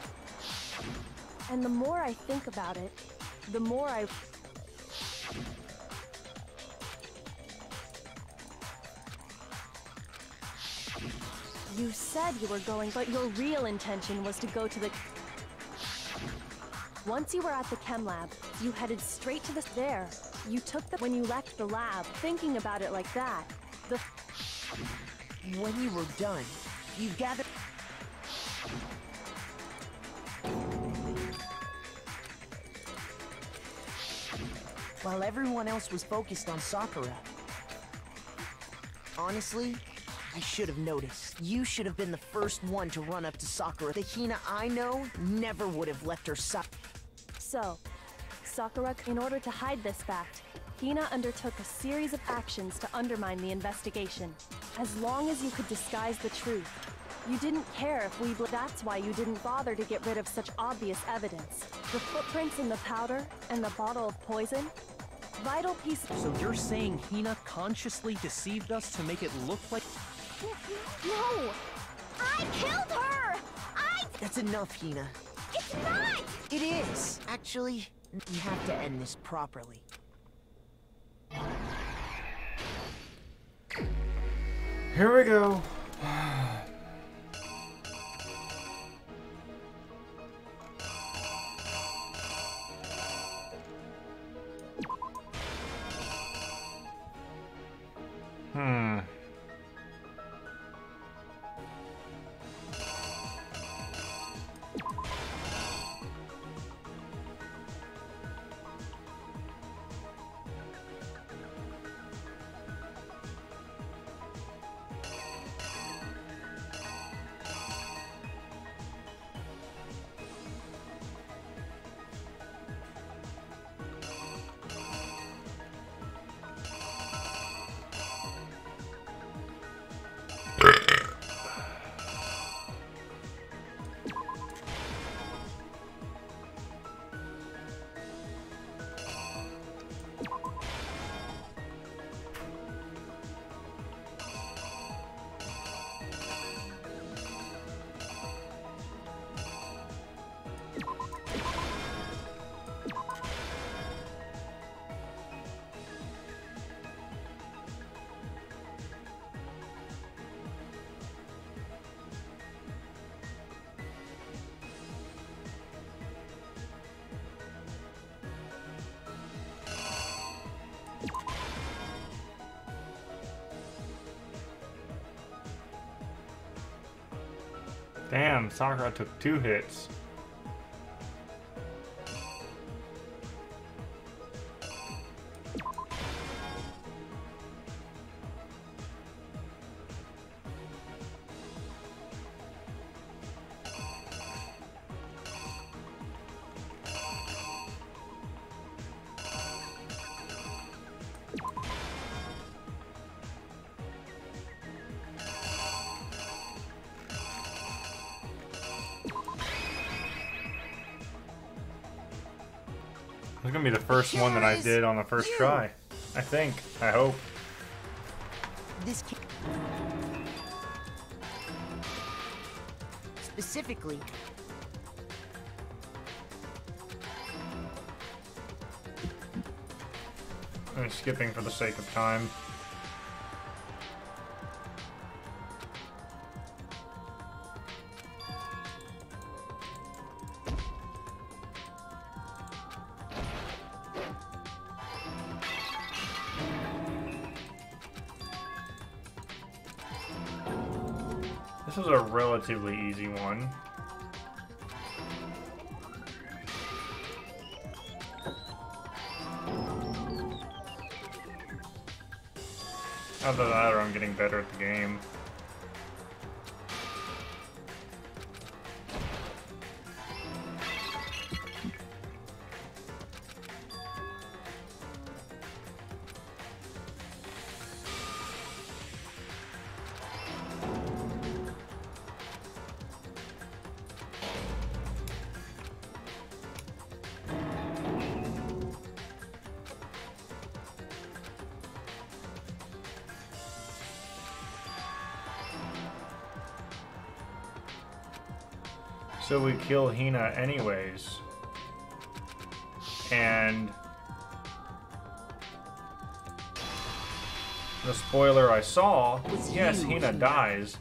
And the more I think about it, the more I... You said you were going, but your real intention was to go to the... Once you were at the chem lab, you headed straight to the... There, you took the... When you left the lab, thinking about it like that, the... When you were done, you gathered... While everyone else was focused on Sakura. Honestly, I should have noticed. You should have been the first one to run up to Sakura. The Hina I know never would have left her side. So, Sakura, in order to hide this fact, Hina undertook a series of actions to undermine the investigation. As long as you could disguise the truth, you didn't care if we... That's why you didn't bother to get rid of such obvious evidence. The footprints in the powder and the bottle of poison. Vital piece... So you're saying Hina consciously deceived us to make it look like... No! I killed her! That's enough, Hina. It's not! It is! Actually, we have to end this properly. Here we go. Damn, Sakura took 2 hits. This is gonna be the first one that I did on the first try. I think. I hope. This specifically. I'm skipping for the sake of time. This was a relatively easy one. Either that or I'm getting better at the game. So we kill Hina anyways. And the spoiler I saw, yes, Hina dies,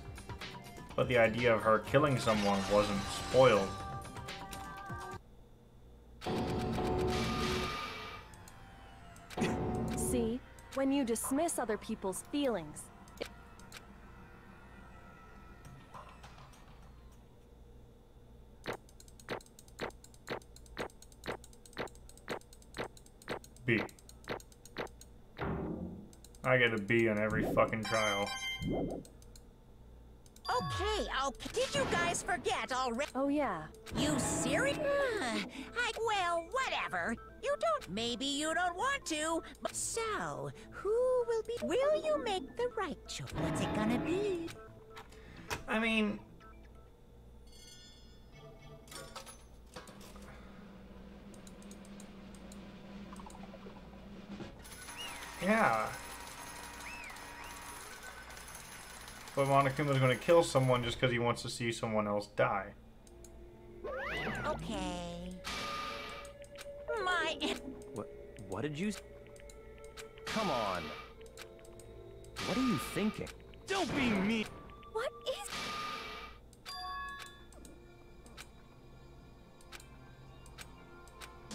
but the idea of her killing someone wasn't spoiled. See, when you dismiss other people's feelings, B. I get a B on every fucking trial. Okay, did you guys forget already? oh yeah, You serious? Well, whatever. You don't. Maybe you don't want to. But so, who will be? Will you make the right choice? What's it gonna be? I mean, yeah. But Monokuma's gonna kill someone just because he wants to see someone else die. Okay. What did you... Come on. What are you thinking? Don't be mean. What is...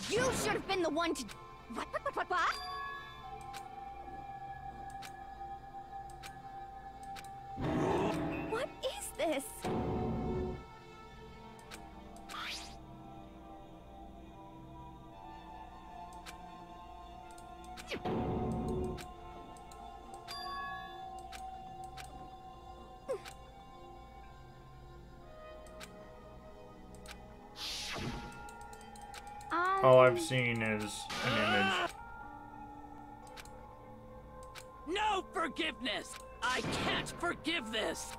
You should have been the one to... What? What is this? All I've seen is an image. No forgiveness! I can't forgive this!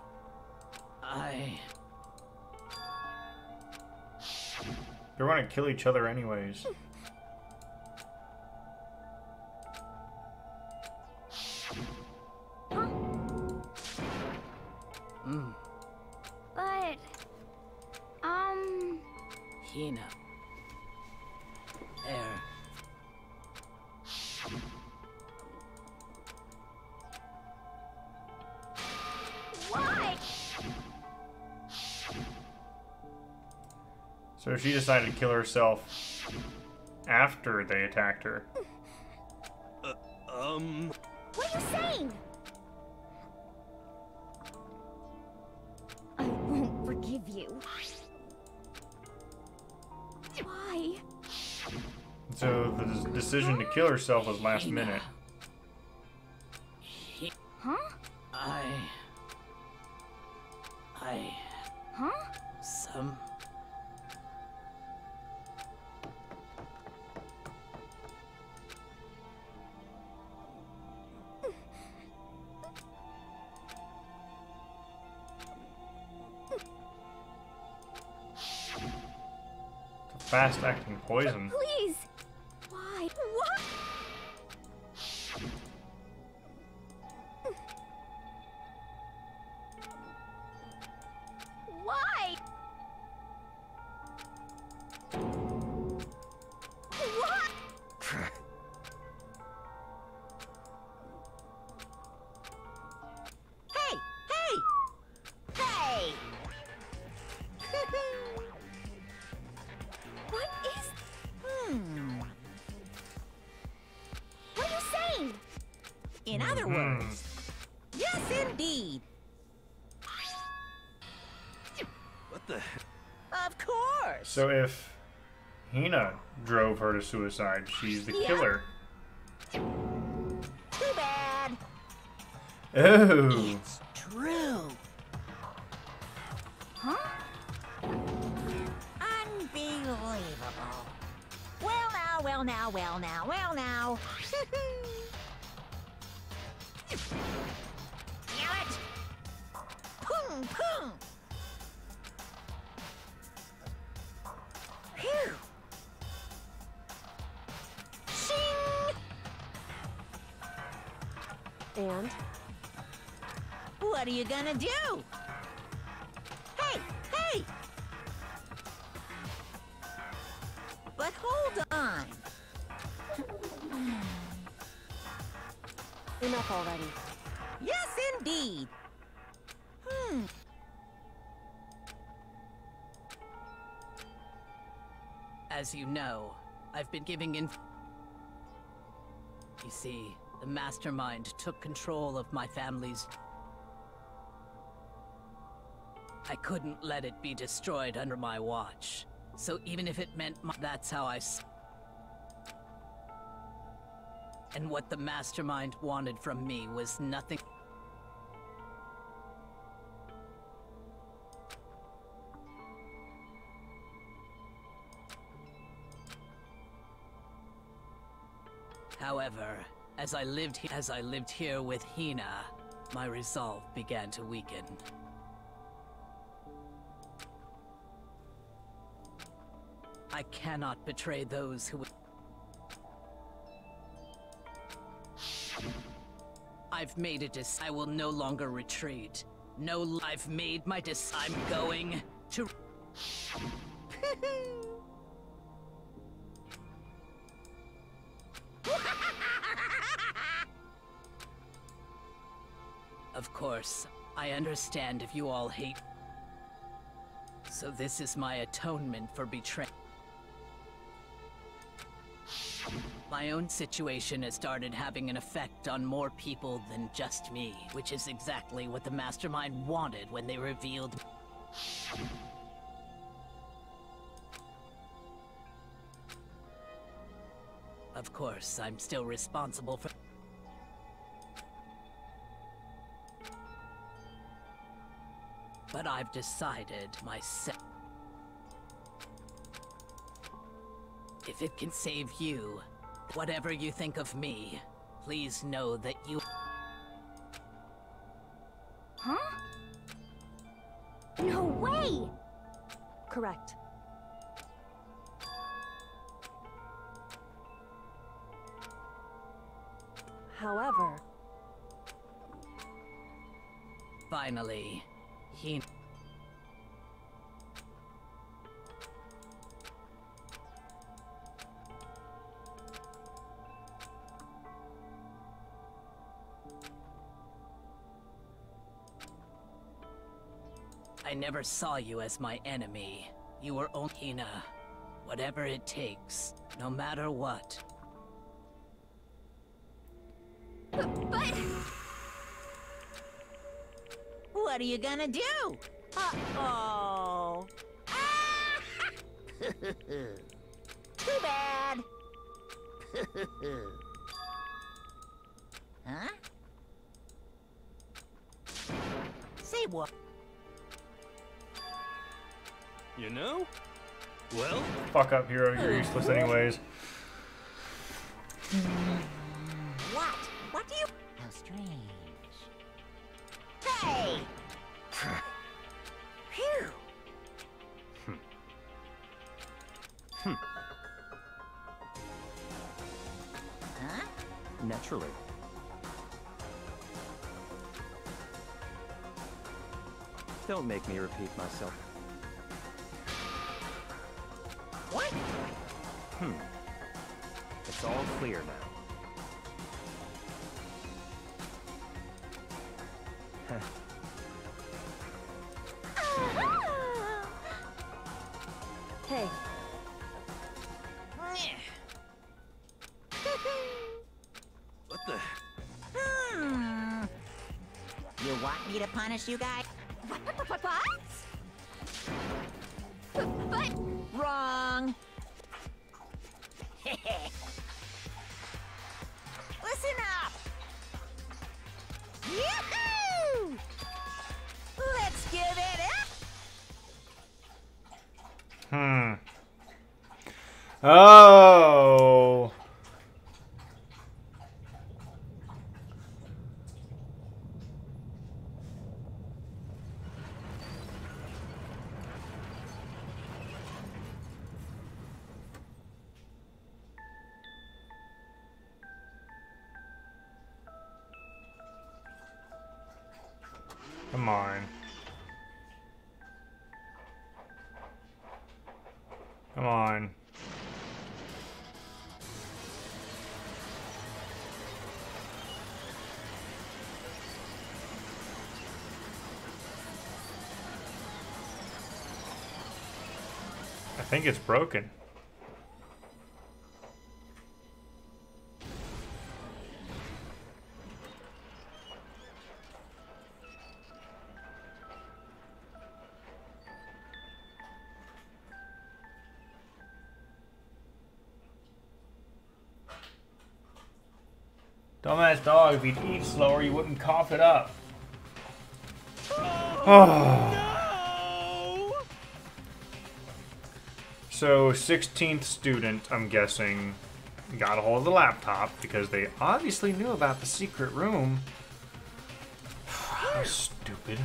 They're gonna kill each other anyways. But, Hina. There. why? So she decided to kill herself after they attacked her. What are you saying? I won't forgive you. Why? So the decision to kill herself was last minute. Huh? Huh? Some... Fast-acting poison. Please! Why? What? Why? What? Hey! Hey! What is... What are you saying? In other words, yes, indeed. What the heck? Of course. So if Hina drove her to suicide, she's the killer. Too bad. Oh. It's true. Huh? Unbelievable. Well now. Damn it! Pung! Phew! Shing! and What are you gonna do? Hey! on. Enough already. Yes, indeed. As you know, I've been giving in. You see, the mastermind took control of my family's. I couldn't let it be destroyed under my watch. So even if it meant that's how And what the mastermind wanted from me was nothing. However, as I lived here with Hina, my resolve began to weaken. I cannot betray those who. I've made a I will no longer retreat. No, I've made my I'm going to. Of course, I understand if you all hate. So this is my atonement for betraying. My own situation has started having an effect on more people than just me, which is exactly what the mastermind wanted when they revealed. Of course, I'm still responsible for. But I've decided myself. If it can save you, whatever you think of me, please know that you. Huh? No way! Correct. However... Finally, he... I never saw you as my enemy. You were only Hina. Whatever it takes, no matter what. But... What are you gonna do? Uh-oh. Ah! Too bad. Huh? Say what? You know? Well? Fuck up, hero. You're useless anyways. What? What do you... How strange. Hey! Phew! Huh? Naturally. Don't make me repeat myself. What? It's all clear now. Hey. What the? You want me to punish you guys? What? But... Wrong. Listen up. Yahoo! Let's give it up. Oh. Come on. Come on. think it's broken. Dumbass dog, if you'd eat slower, you wouldn't cough it up. No! So, 16th student, I'm guessing, got a hold of the laptop because they obviously knew about the secret room. Stupid.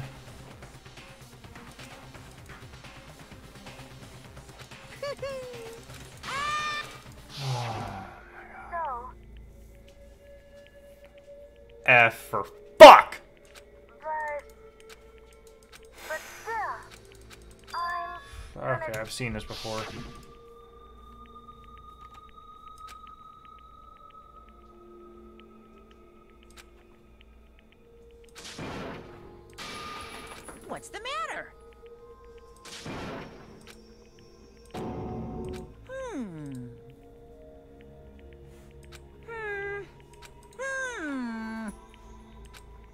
F for fuck! But still, Okay, I've seen this before. What's the matter?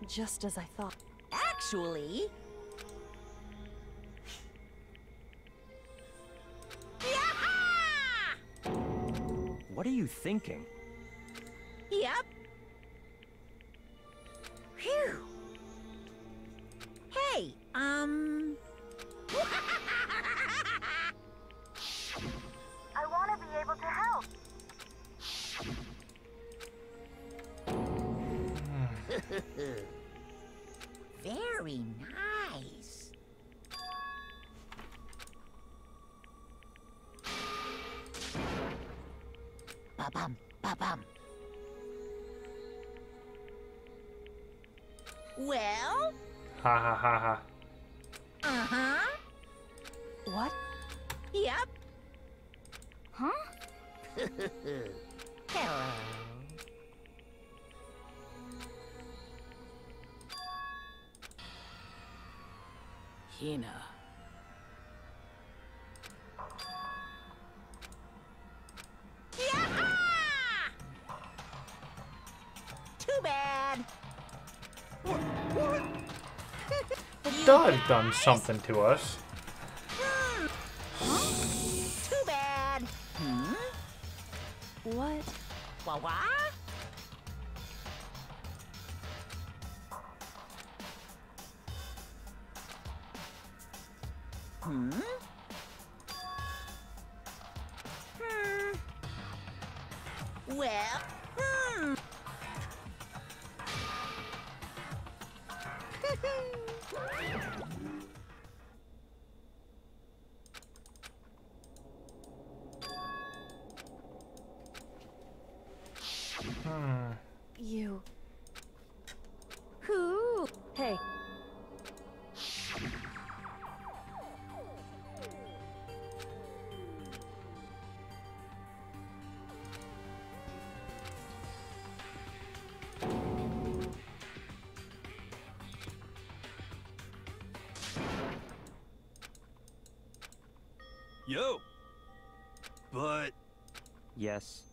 Just as I thought. Actually... What are you thinking? Yep. Phew. Hey, I want to be able to help. Very nice. Ba-bum, ba-bum. Well? Ha ha ha ha. Uh-huh. What? Yep. Huh? Hello. Hina. Yeah! Too bad. What? It does done something to us. Too bad. What? Wah-wah? Well, You. Who? Hey. Yo. But, Yes.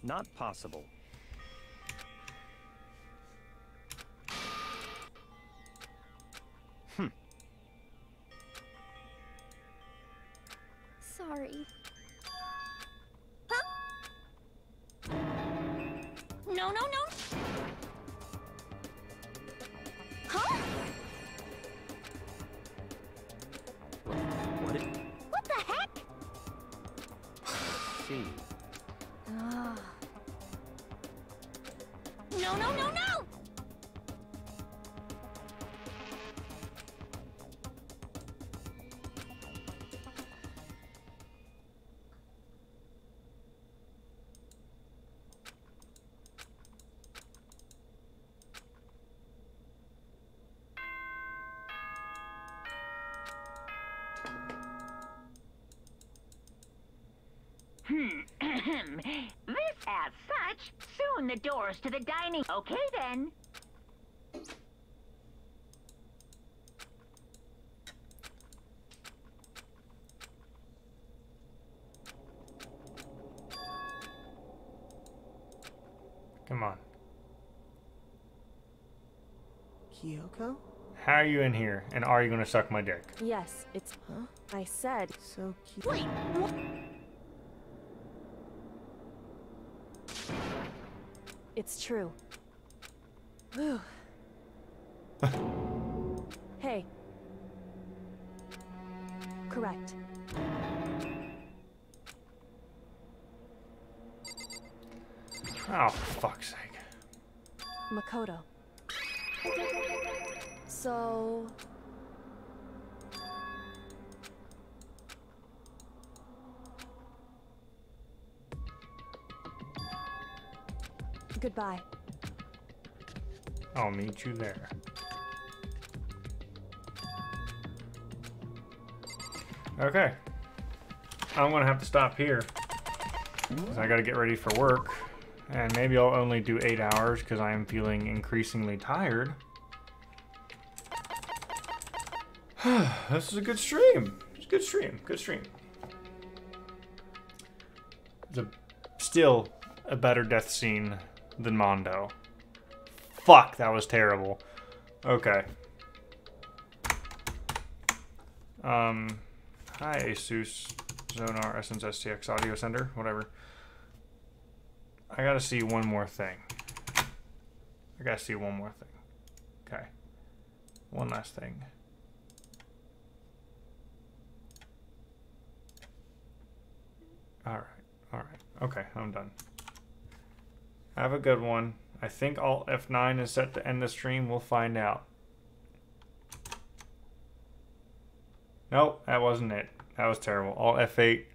Not possible. Sorry. no, no, no. Huh? What did... What the heck? See. No, no, no, no! This as such, soon the doors to the dining. Okay then. Come on. Kyoko? How are you in here? And are you gonna suck my dick? Yes, it's... Huh? I said... So cute. Wait, what? It's true. Whew. Hey. Correct. Oh, for fuck's sake. Makoto. So... Goodbye. I'll meet you there. Okay. I'm gonna have to stop here. 'Cause I gotta get ready for work. And maybe I'll only do 8 hours because I am feeling increasingly tired. This is a good stream. It's a good stream. Good stream. It's still a better death scene than Mondo. Fuck, that was terrible. Okay. Hi, Asus, Zonar, Essence, STX, Audio Center, whatever. I gotta see one more thing. Okay. One last thing. Alright. Okay, I'm done. Have a good one. I think Alt F9 is set to end the stream. We'll find out. Nope, that wasn't it. That was terrible. Alt F8.